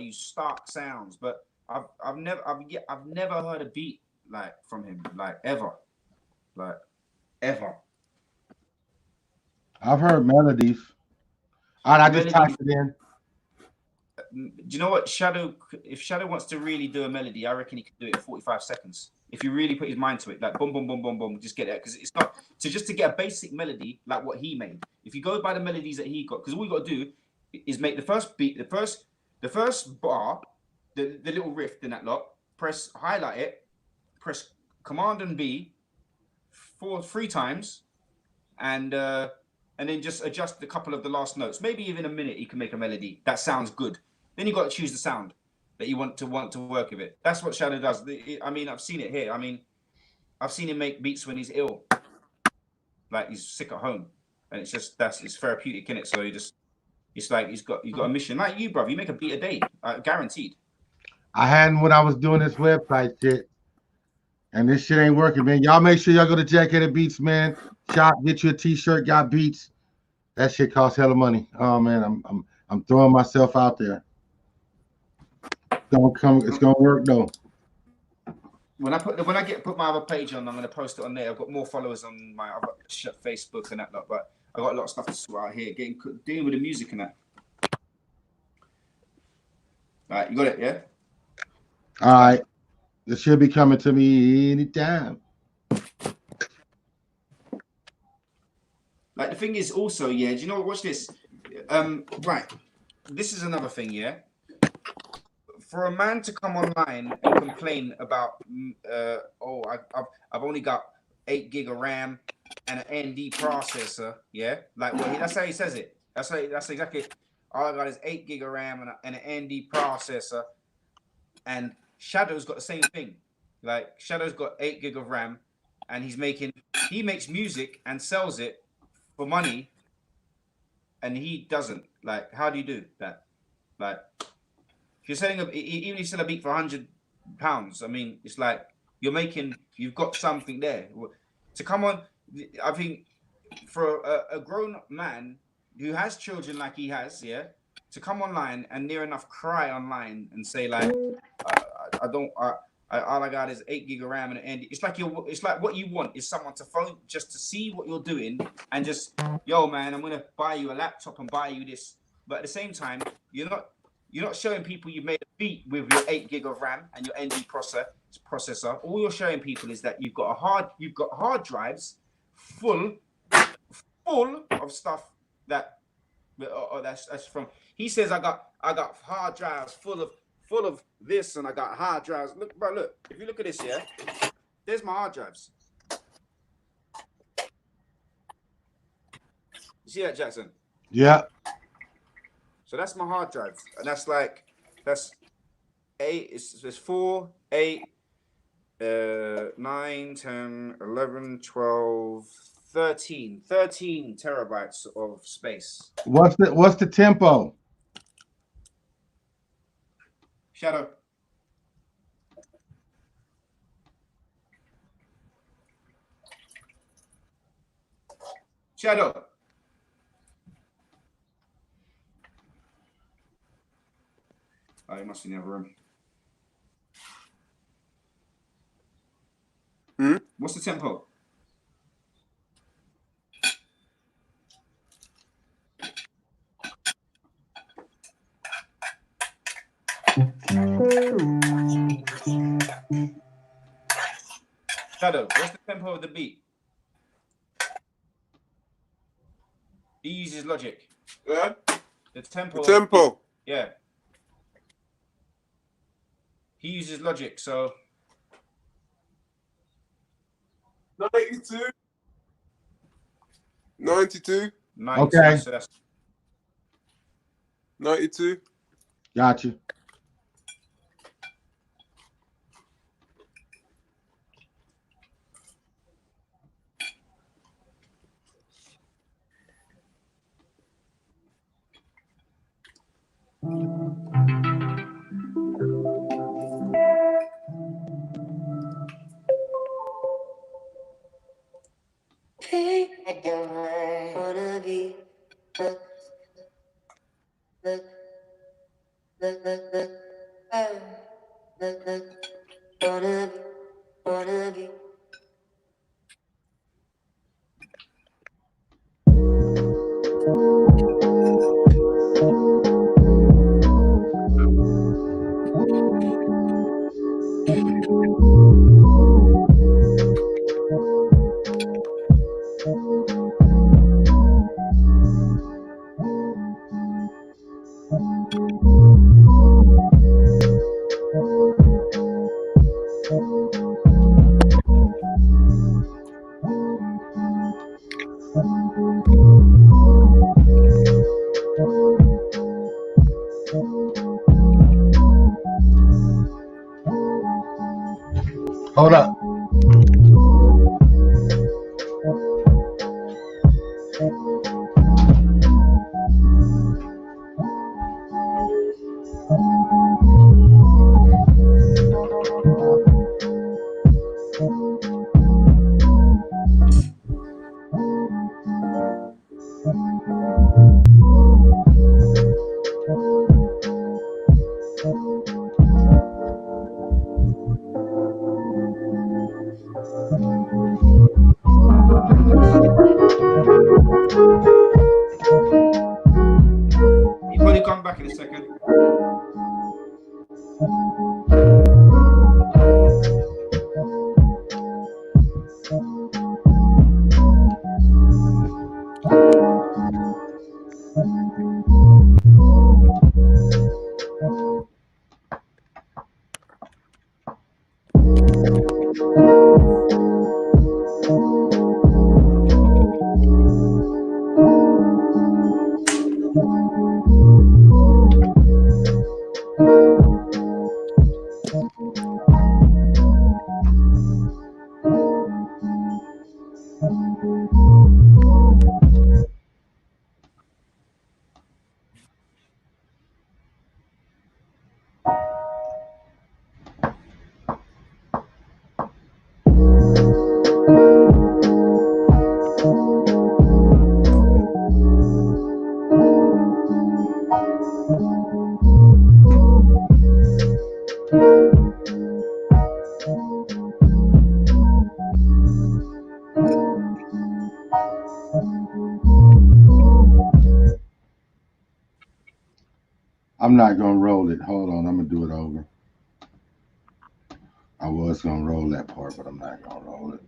but I've never heard a beat like from him, like ever. I've heard melodies. All right, I just typed it in. Do you know what if Shadow wants to really do a melody, I reckon he can do it in 45 seconds. If you really put his mind to it, like boom, boom, boom, boom, boom, just get it. Because it's not just to get a basic melody like what he made. If you go by the melodies that he got, because all you got to do is make the first beat, the first bar, the little riff in that lot, highlight it, press Command and B 3 times, and then just adjust a couple of the last notes. Maybe even a minute, he can make a melody that sounds good. Then you got to choose the sound that you want to work with it. That's what Shadow does. I mean, I've seen it here. I mean, I've seen him make beats when he's ill, like he's sick at home, and it's therapeutic in it. So it's like he's got a mission. Like you, bro, you make a beat a day, guaranteed. I hadn't when I was doing this website shit, and this shit ain't working, man. Y'all make sure y'all go to Jackheaded Beats, man. Shop, get you a t-shirt, got beats. That shit costs hella money. Oh man, I'm throwing myself out there. It's gonna work though. When I put my other page on, I'm gonna post it on there. I've got more followers on my other Facebook and that lot, but I got a lot of stuff to sort out here, dealing with the music and that. All right, you got it, yeah? All right. It should be coming to me anytime. Like the thing is also, yeah, do you know what? Watch this. Right. This is another thing, yeah. For a man to come online and complain about, I've only got 8 gig of RAM and an AMD processor, yeah. Like, well, that's how he says it. That's exactly it. All I got is 8 gig of RAM and an AMD processor, and Shadow's got the same thing. Like Shadow's got 8 gig of RAM, and he makes music and sells it for money, and he doesn't. Like, how do you do that? Like, if you're selling even if you sell a beat for £100, I mean, it's like you've got something there to come on. I think for a grown man who has children like he has, yeah, to come online and near enough cry online and say like, all I got is 8 gig of RAM and it's like what you want is someone to phone just to see what you're doing and just, yo man, I'm gonna buy you a laptop and buy you this. But at the same time, you're not showing people you've made a beat with your 8 gig of RAM and your ND processor. All you're showing people is that you've got hard drives full of stuff that's from. He says I got hard drives full of this, and I got hard drives. Look, bro, look. If you look at this, yeah, there's my hard drives. You see that, Jackson? Yeah. So that's my hard drive, and that's 8. It's 4, 8, 9, 10, 11, 12, 13 terabytes of space. What's the tempo? Shadow. Oh, he must be in the other room. What's the tempo? Shadow, what's the tempo of the beat? He uses Logic. Yeah. The tempo. Yeah. He uses Logic, so 92. 92. Okay. So that's 92. Got you. I don't wanna be wanna be. Hold up. he'll probably come back in a second. I'm not gonna roll it. Hold on, I'm gonna do it over. I was gonna roll that part, but I'm not gonna roll it.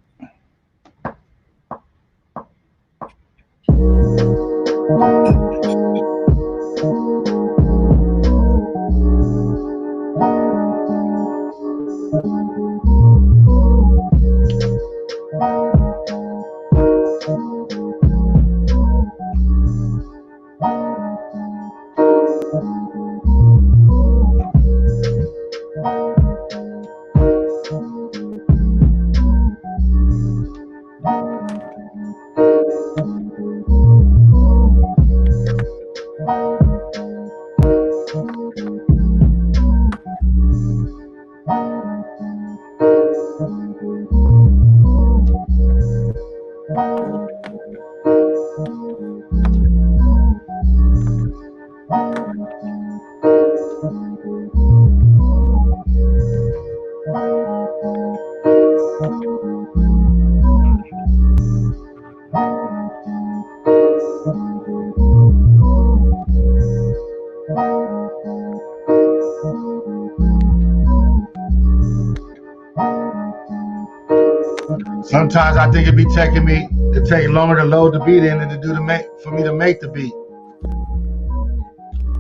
Sometimes I think it'd be taking me to take longer to load the beat in than to do for me to make the beat.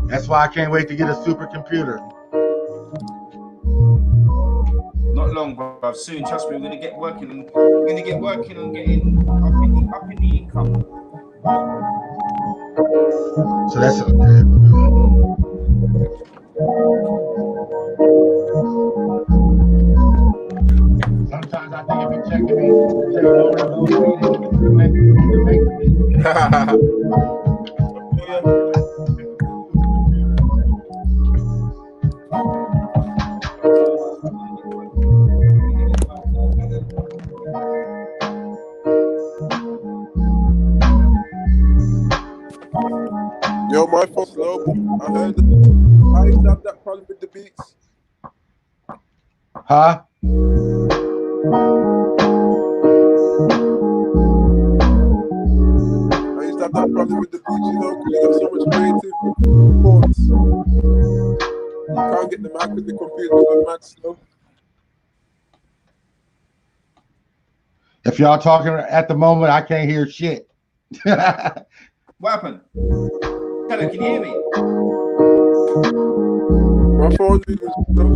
That's why I can't wait to get a supercomputer. Not long, bro. Soon, trust me. We're gonna get working on. We're gonna get working on getting up in the income. So that's okay. Sometimes I think it'd be checking me to take longer to load the beat in than to make the beat. Yo, my phone's slow. I heard that. I used to have that problem with the beats. Huh? I used to have that problem with the beats, you know, because you got so much creative thoughts. You can't get them out because the computer goes mad slow. If y'all talking at the moment, I can't hear shit. What happened? Hello, can you hear me? My phone is slow.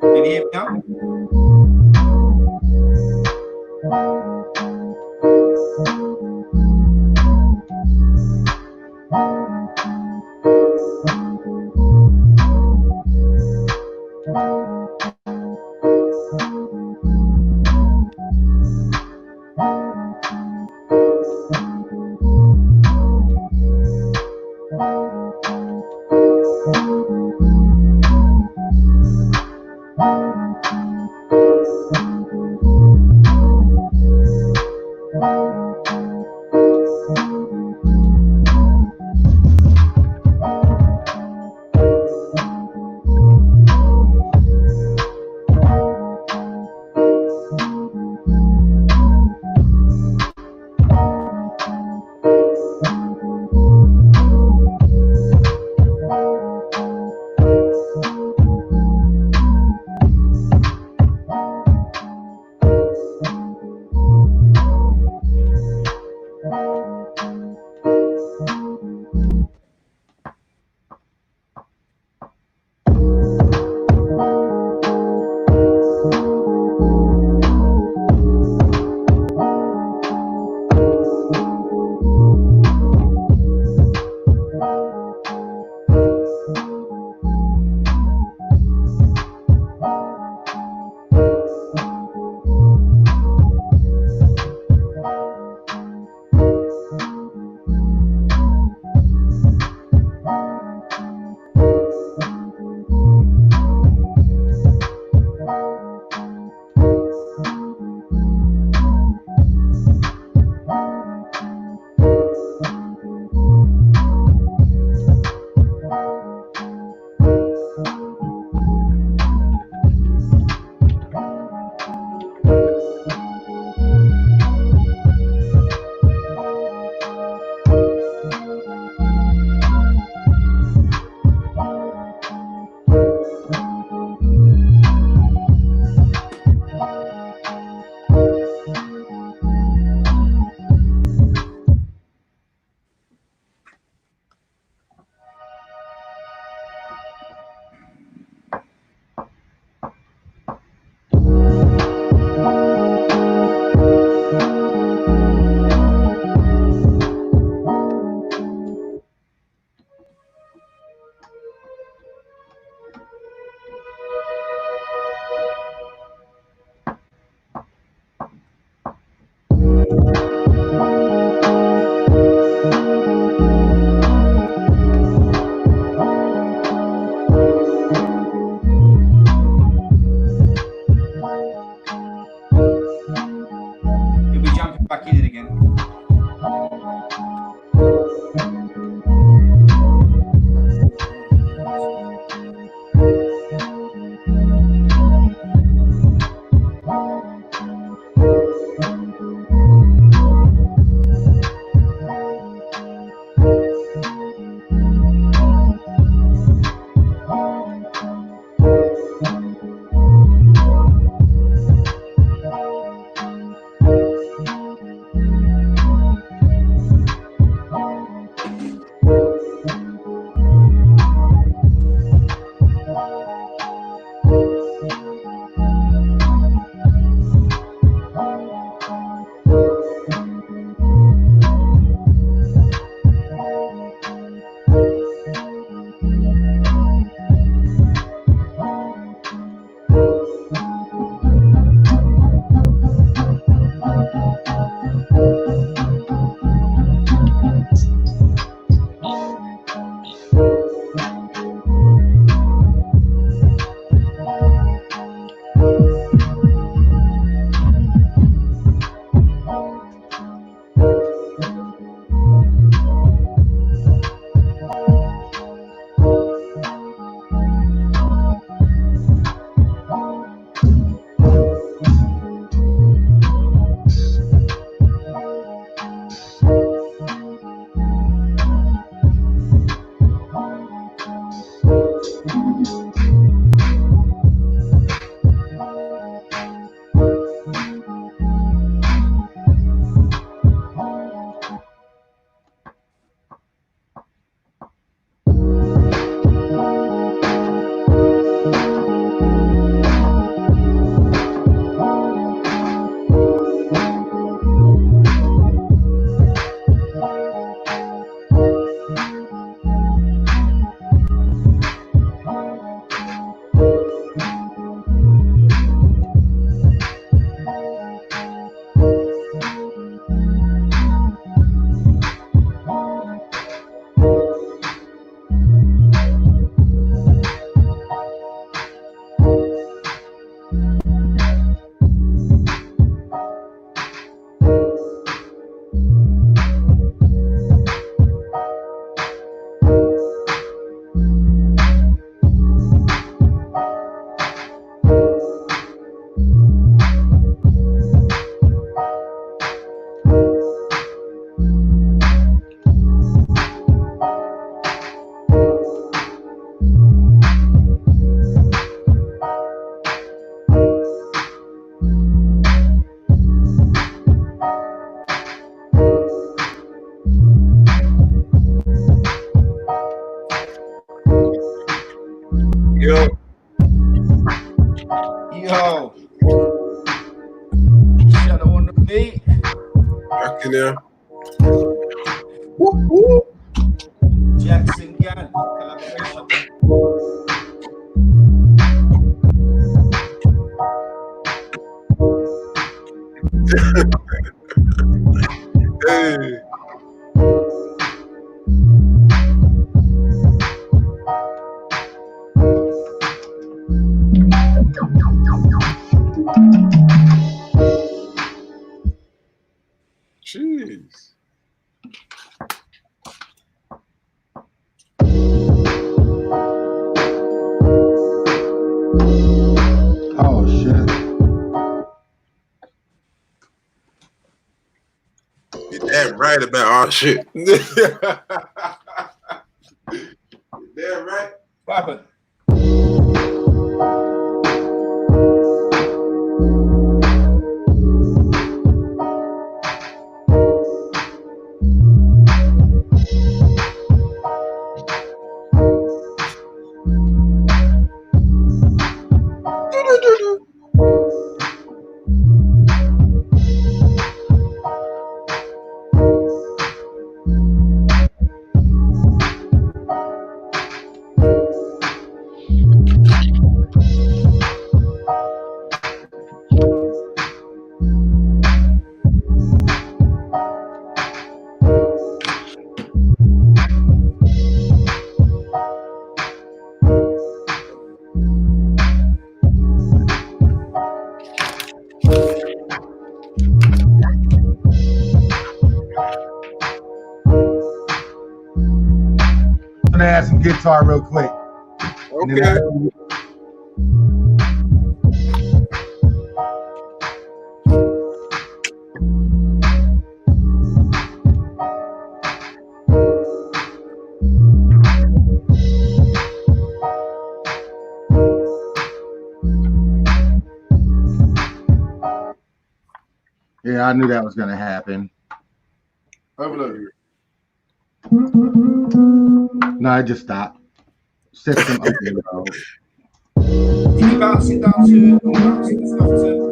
Can you hear me now? He'll be jumping back in it again. Yo. Yo. Shadow on the beat. Back in there. Jackson Gang collaboration. Hey. Jeez. Oh shit. You're damn right about our shit. You're damn right. What happened? some guitar real quick. And then Okay. Yeah, I knew that was gonna happen. Overload. No, I just stopped. System overload. Did you bounce it down to bounce the stuff to?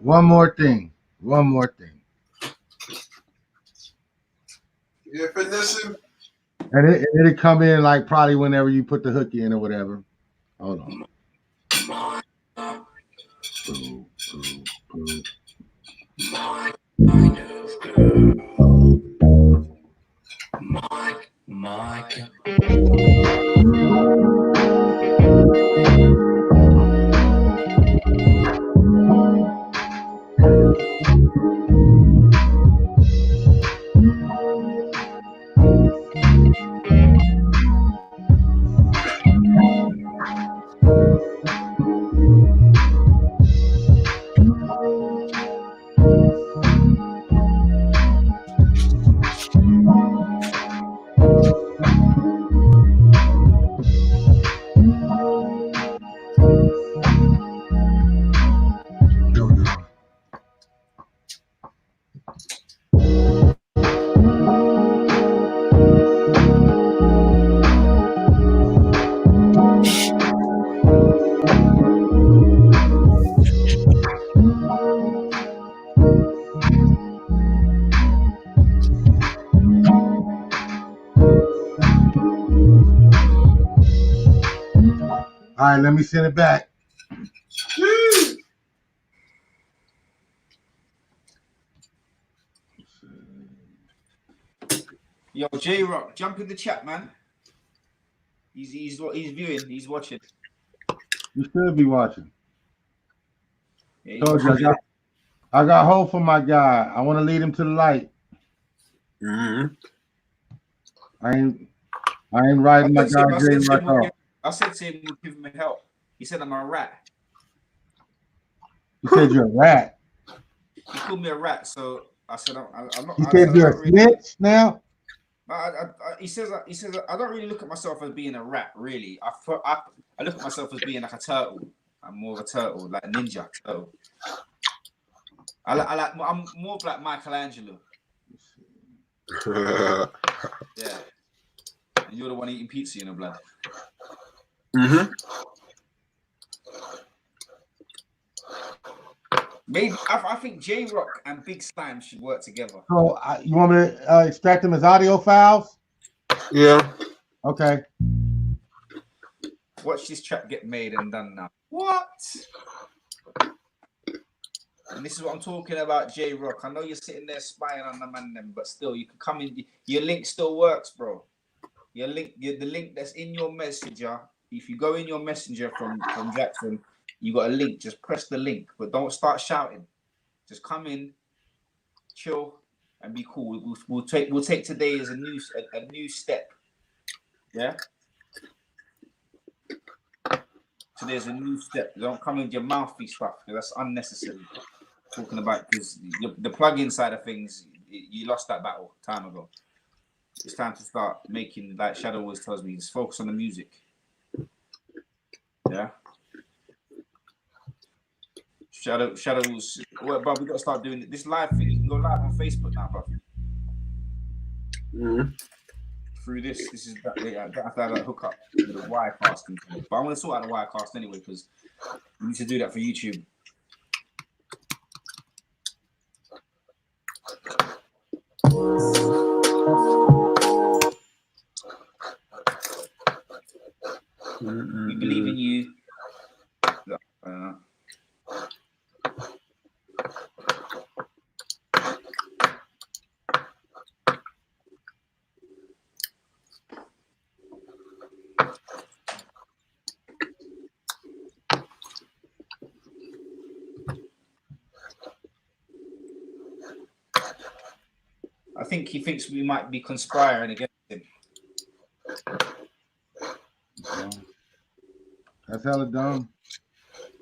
One more thing. Yeah, finessing. And it'll come in like probably whenever you put the hook in or whatever. Hold on. All right, let me send it back. Yo, J Rock, jump in the chat, man. He's viewing, he's watching. You should be watching. Yeah, he's Told you, watching. I got hope for my guy. I want to lead him to the light. Mm-hmm. I ain't writing my guy J Rock off. I said to him, we'll give him help. He said I'm a rat. You said you're a rat. He called me a rat, so I said I'm not. He said you're a snitch now. He says I don't really look at myself as being a rat. Really, I look at myself as being like a turtle. I'm more of a turtle, like a ninja turtle. I'm more of like Michelangelo. Yeah. And you're the one eating pizza, you know, blood. Mm-hmm. Maybe I think J Rock and Big Slime should work together. So you want me to extract them as audio files? Yeah. Okay. Watch this track get made and done now. What? And this is what I'm talking about, J Rock. I know you're sitting there spying on the man, them, but still, you can come in. Your link still works, bro. The link that's in your messenger if you go in your messenger from Jackson, you got a link. Just press the link, but don't start shouting. Just come in, chill, and be cool. We'll take today as a new step. Yeah. Today's a new step. Don't come with your mouthy stuff because that's unnecessary. Talking about because the plug-in side of things, you lost that battle time ago. It's time to start making, like Shadow always tells me, just focus on the music. Yeah. Shadows. Well, but we got to start doing this live thing. You can go live on Facebook now, bro. Mm-hmm. Through this is that I have to have a hookup with the Wirecasting. But I want to sort out the Wirecast anyway because we need to do that for YouTube. We believe in you. I think he thinks we might be conspiring against him. That's hella dumb.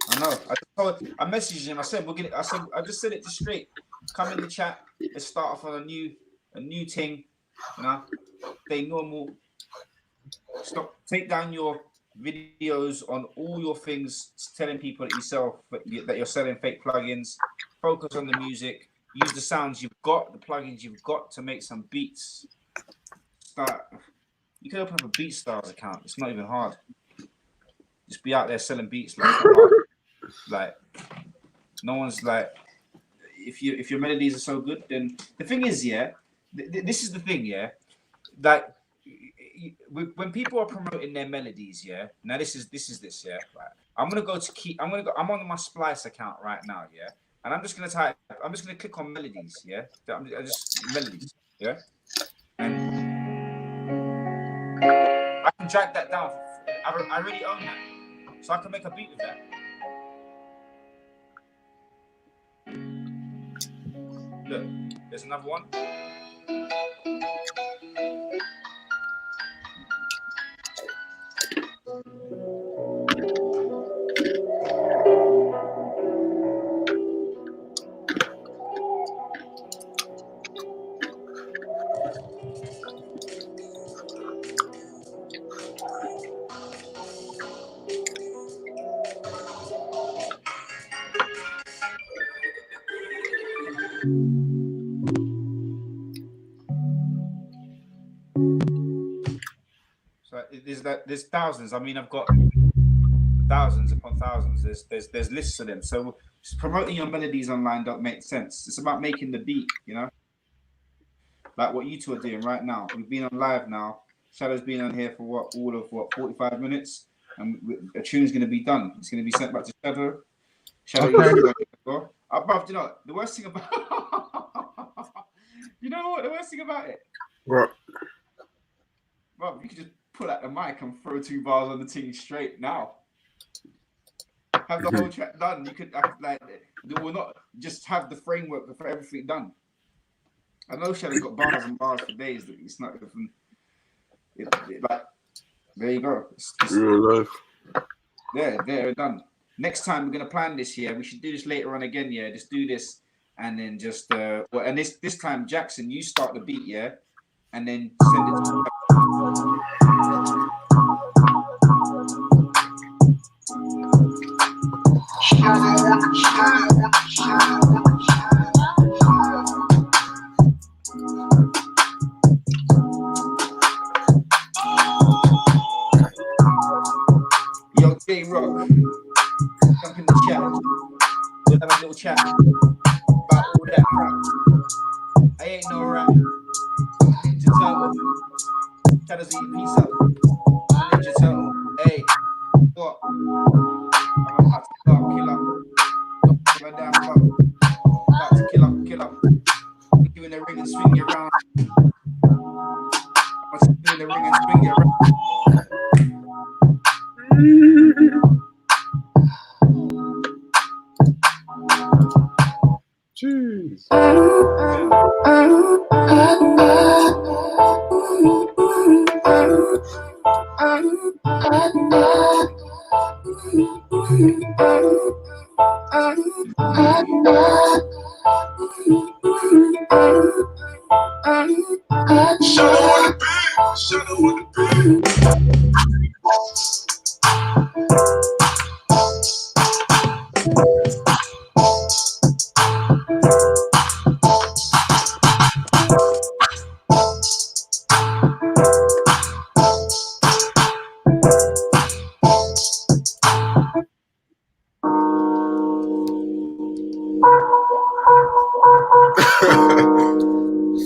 I know. I messaged him. I said I just said it just straight. Come in the chat. Let's start off on a new thing. You know, stay normal. Stop. Take down your videos on all your things, telling people that you're selling fake plugins. Focus on the music. Use the sounds you've got, the plugins you've got to make some beats. You can open up a BeatStars account. It's not even hard. Just be out there selling beats. Like no one's like, if your melodies are so good, then the thing is, yeah, this is the thing, yeah, like when people are promoting their melodies, yeah. Now this is yeah. Right. I'm on my Splice account right now, yeah. And I'm just gonna click on melodies, yeah. I'm just melodies, yeah. And I can drag that down. I already own that, so I can make a beat with that. Look, there's another one. So there's thousands. I mean, I've got thousands upon thousands. There's lists of them. So promoting your melodies online don't make sense. It's about making the beat, you know, like what you two are doing right now. We've been on live now. Shadow's been on here for all of 45 minutes, and a tune's going to be done. It's going to be sent back to Shadow. Okay. Above, you know the worst thing about you know what the worst thing about it? What? Bro, you could just pull out the mic and throw 2 bars on the thing straight now. Have the whole track done. You could like we'll not just have the framework for everything done. I know Shadow's got bars and bars for days. That it's not even. Like there you go. Real life. They're done. Next time we're gonna plan this here. We should do this later on again. Yeah, just do this and then just and this time Jackson, you start the beat, yeah, and then send it to. Yo, J-Rock, jump in the chat. We'll have a little chat about all that crap. I ain't no rap. Ninja Turtle. Shadow's eating pizza. Ninja Turtle. Hey, what? I'm about to kill up. Give a damn fuck. About to kill up. You in the ring and swing you around. I'm about to in the ring and swing you around. Jeez.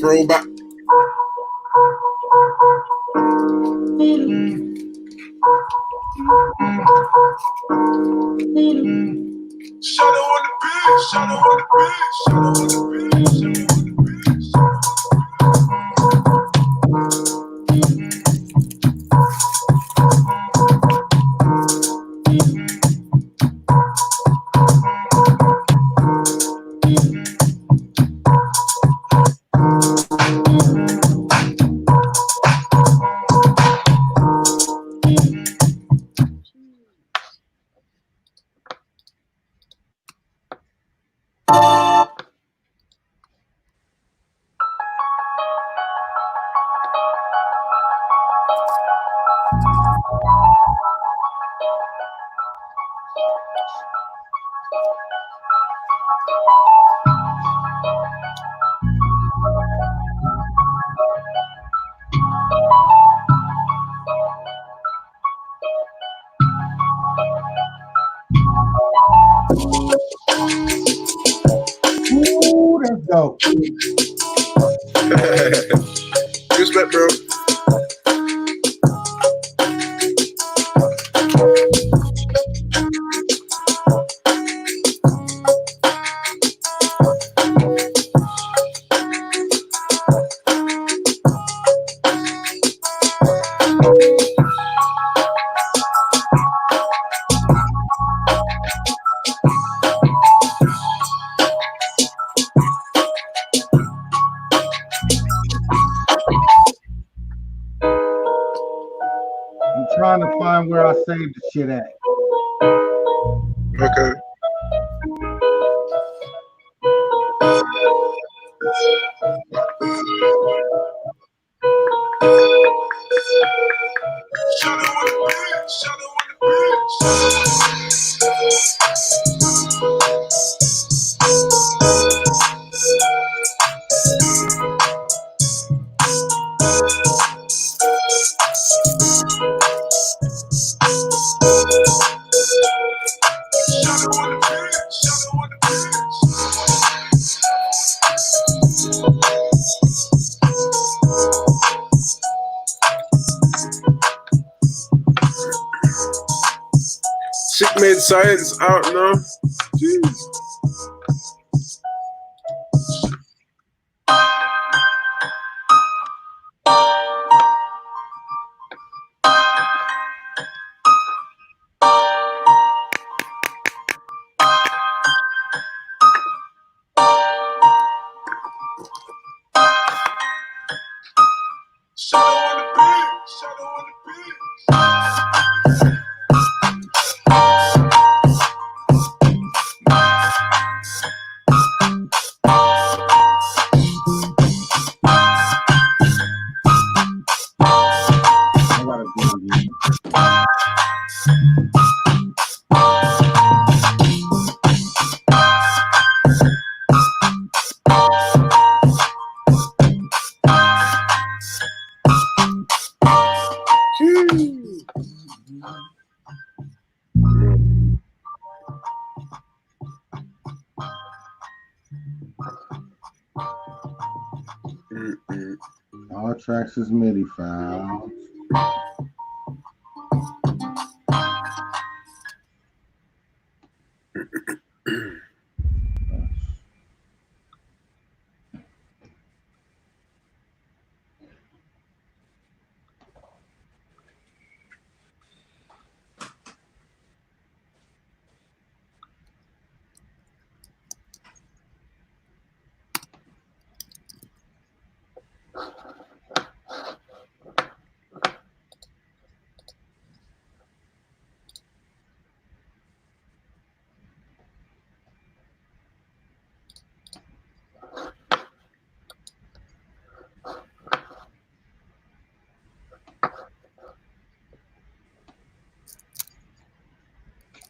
Throwback. Shadow on the beat, shadow on the beat, shadow on the beat, shadow on the beat. Ooh, that's dope. Respect, bro. I'm trying to find where I saved the shit at. Okay. Shadow on the beat, shadow on the beat. Shadow on the beat, shadow on the beat. Sick made science out now. Jeez. Shadow on the beat, shadow on the beat. I gotta do it again. Jeez. All tracks is MIDI files.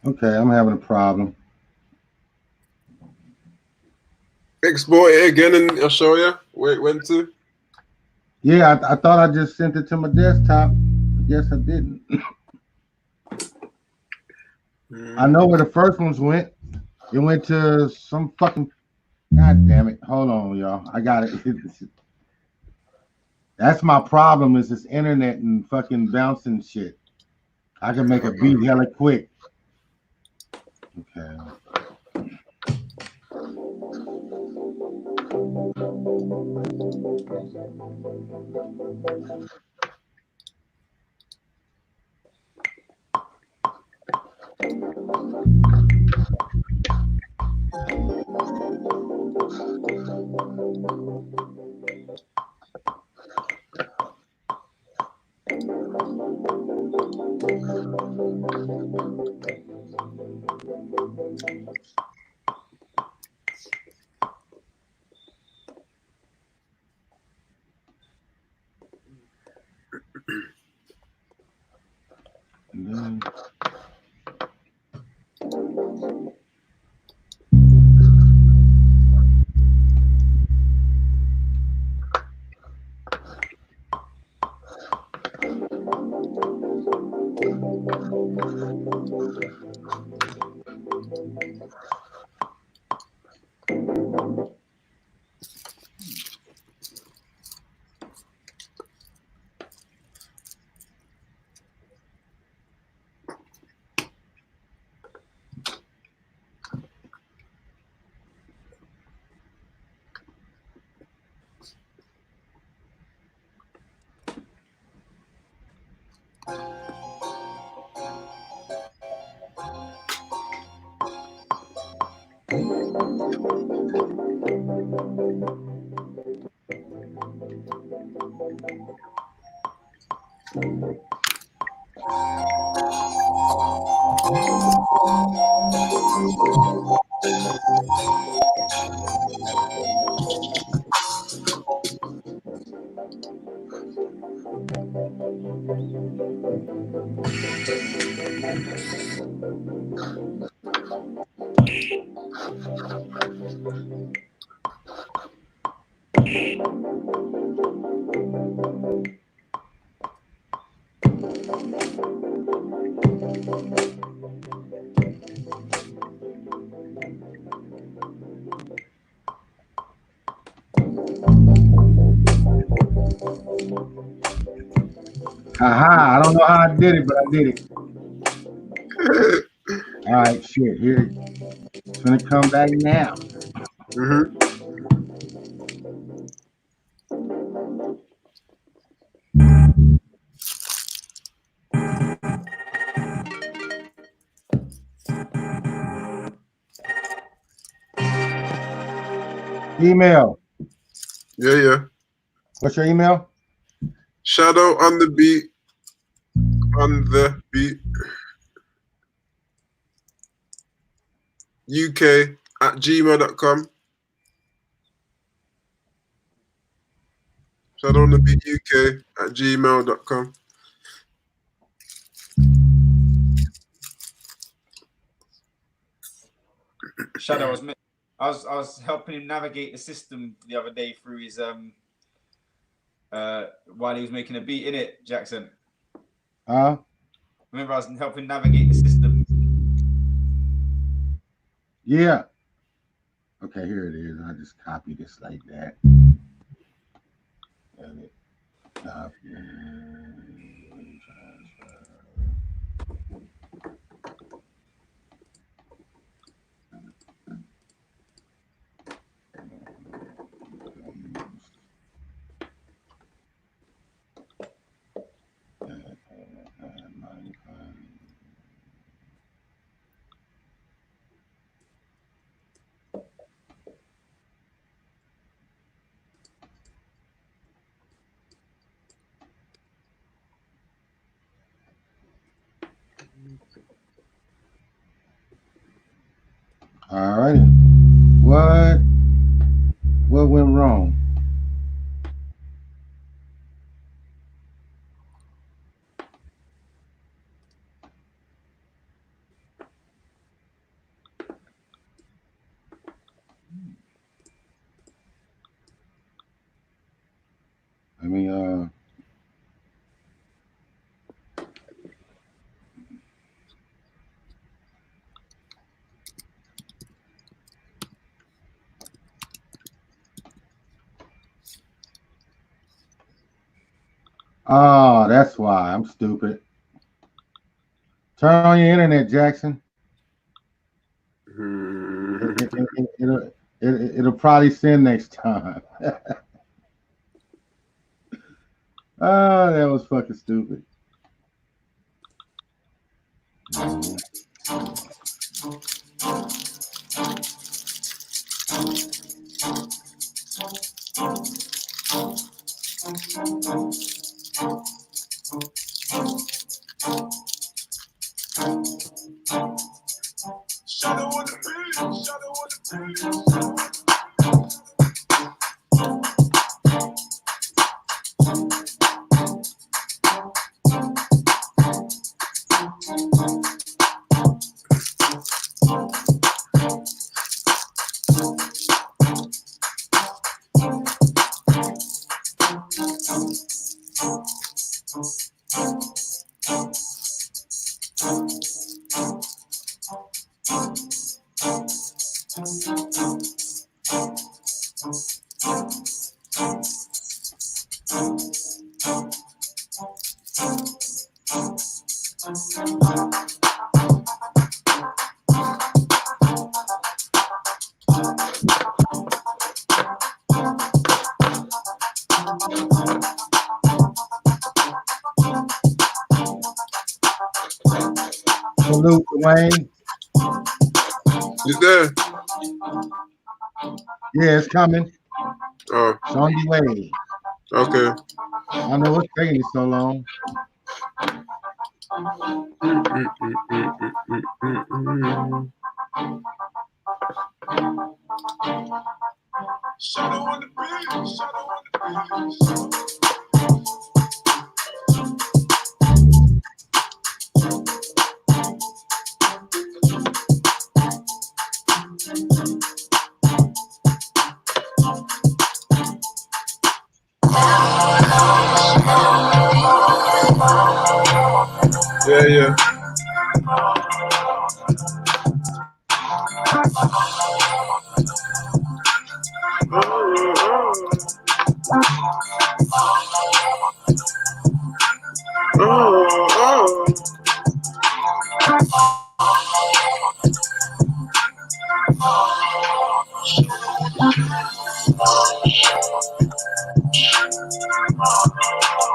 Okay, I'm having a problem. Export it again and I'll show you where it went to. Yeah, I thought I just sent it to my desktop. I guess I didn't. I know where the first ones went. It went to some fucking. God damn it! Hold on, y'all. I got it. That's my problem. Is this internet and fucking bouncing shit. I can make a beat hella quick. Okay. And then, haha! I don't know how I did it, but I did it. All right, shit. Here, it's gonna come back now. Email. Yeah. What's your email? Shadow on the beat. UK@gmail.com. Shadow on the beat UK@gmail.com. Shadow, I was helping him navigate the system the other day through his while he was making a beat in it, Jackson. Remember, I was helping navigate the system. Yeah. Okay, here it is. I just copy this like that. Edit. Copy. All righty. What went wrong? Let me Oh, that's why. I'm stupid. Turn on your internet, Jackson. It'll probably send next time. Oh, that was fucking stupid. Shadow on the beat, shadow on the Salute, Dwayne. You there? Yeah, it's coming. Oh, It's on your way. okay. I don't know what's taking you so long. Shadow on the beat, shadow on the beat. Yeah, yeah.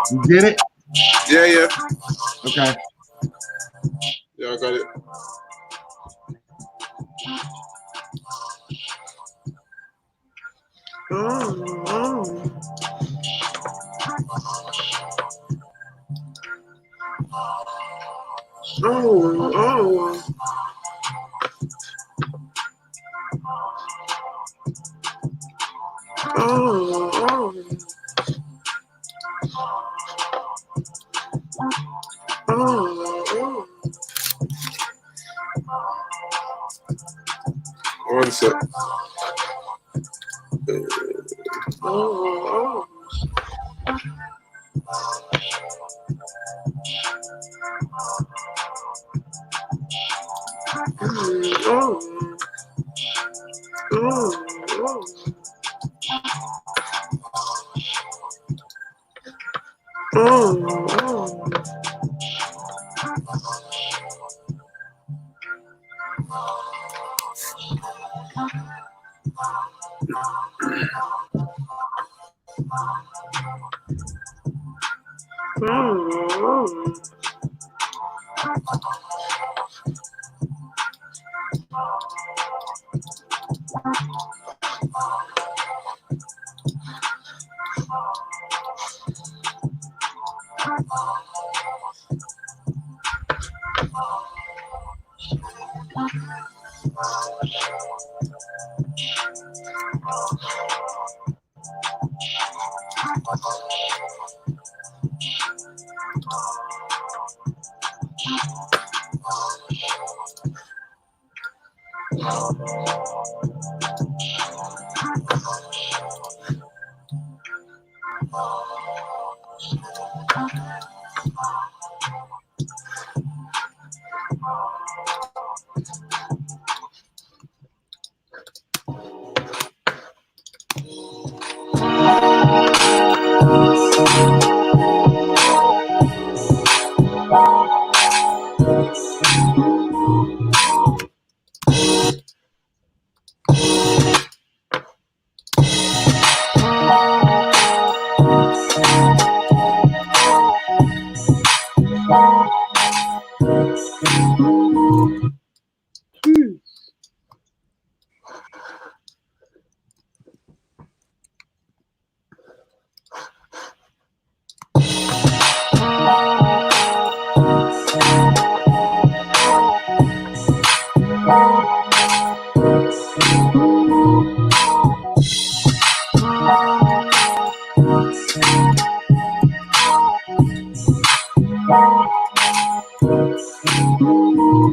You get it? Yeah, yeah. Okay. Yeah, I got it. One sec.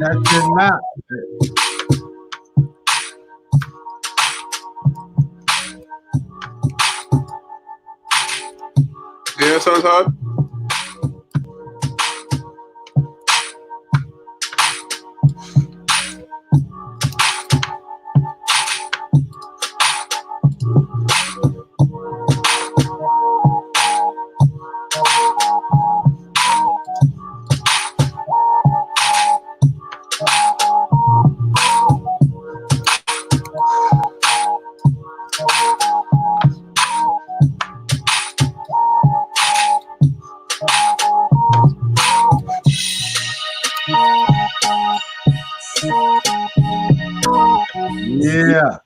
That's it now. Yeah, sounds hard. Yeah.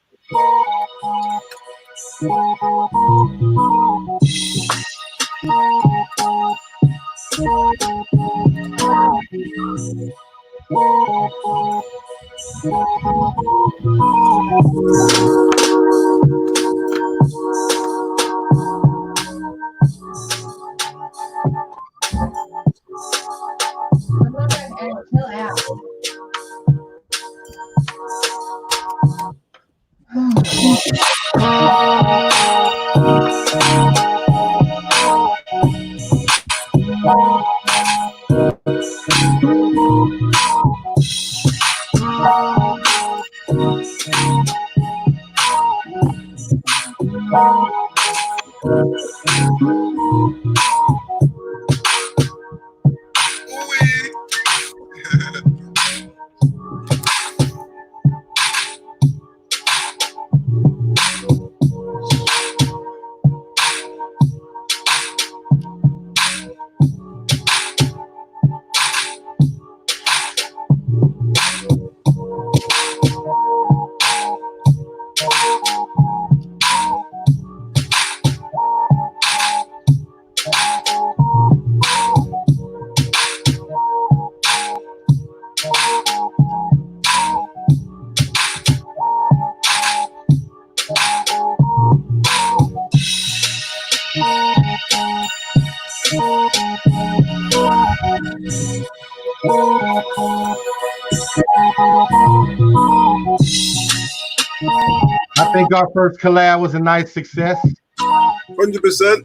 I think our first collab was a nice success. 100%.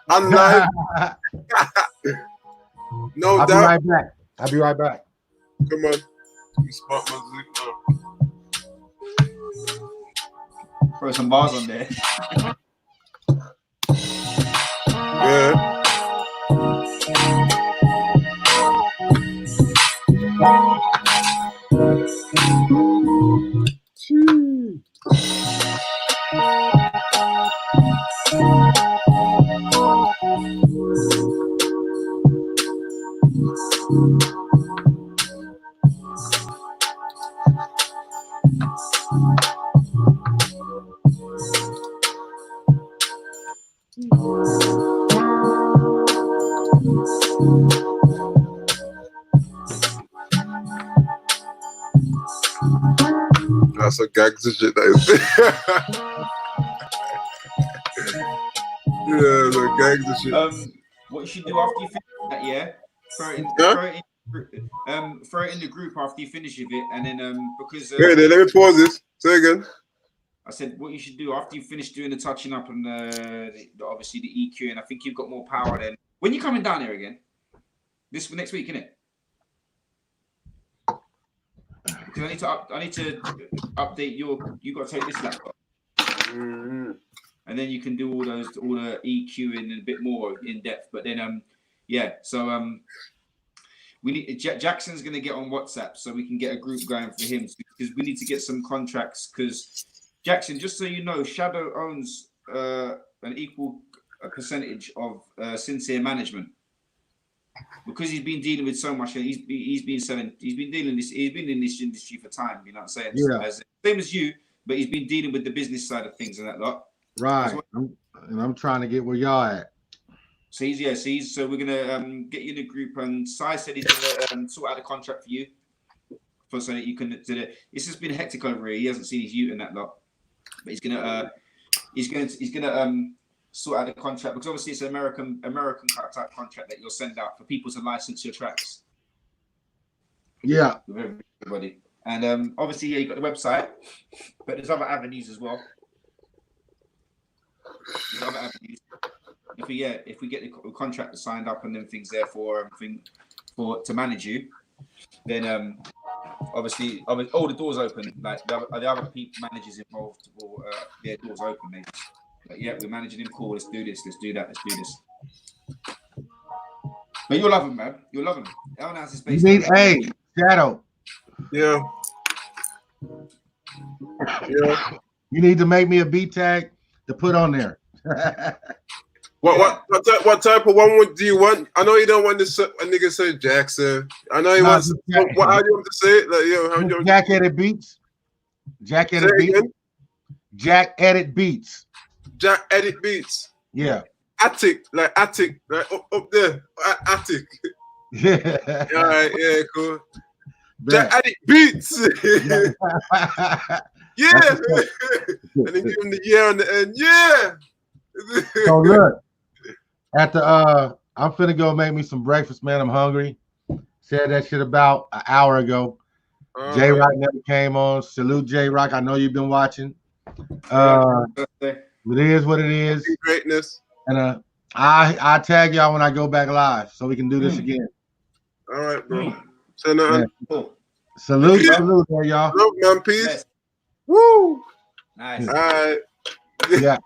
I'm live. No I'll be doubt. right back. I'll be right back. Come on. Let me spot my Zoom now. Throw some bars on there. Yeah. That's a gags and shit, that is. Yeah, the gags and shit. What you should do after you finish that, yeah? Throw it in the group after you finish with it, and then because Wait there, let me pause this. Say again. I said what you should do after you finish doing the touching up and obviously the EQ, and I think you've got more power then. When you coming down here again? This next week, innit? Because I need to update your. You got to take this laptop, Mm-hmm. and then you can do all the EQ and a bit more in depth. But then yeah. So we need Jackson's going to get on WhatsApp so we can get a group going for him because we need to get some contracts. Because Jackson, just so you know, Shadow owns an equal percentage of Sincere Management. Because he's been dealing with so much, he's been in this industry for time. You know what I'm saying? Yeah. Same as you, but he's been dealing with the business side of things and that lot. Right. I'm trying to get where y'all at. So so we're gonna get you in a group, and Sai said he's gonna sort out a contract for you, so that you can do it. It's just been hectic over here. He hasn't seen his youth and that lot, but he's gonna sort out the contract because obviously it's an American type contract that you'll send out for people to license your tracks. Yeah. With everybody. And obviously, yeah, you got the website, but there's other avenues as well. There's other avenues. If we get the contract signed up and then things there for to manage you, then obviously all the doors open. Like the other people managers involved, or their doors open, mate. Like, yeah, we're managing him. Cool. Let's do this. Let's do that. Let's do this. But you'll love him, man. You'll love him. Everyone has his space. Hey, Shadow. Yeah. Yeah. You need to make me a beat tag to put on there. What type of one do you want? I know you don't want to a nigga say Jackson. I know he wants. How do you want to say it? Like, yo, how do you Jack Edit Beats. Jack Edit Beats. Jack Edit Beats. Jack Edit Beats. Yeah. Attic, like up there. Attic. Yeah. All right, yeah, cool. Jack Edit Beats. Yeah. And then give him the yeah on the end. Yeah. So look, I'm finna go make me some breakfast, man. I'm hungry. Said that shit about an hour ago. J Rock never came on. Salute J Rock. I know you've been watching. It is what it is. Greatness. And I tag y'all when I go back live so we can do this again. All right, bro. So now, salute there, y'all. Salute, man. Peace. Yes. Woo. Nice. All right. Yeah.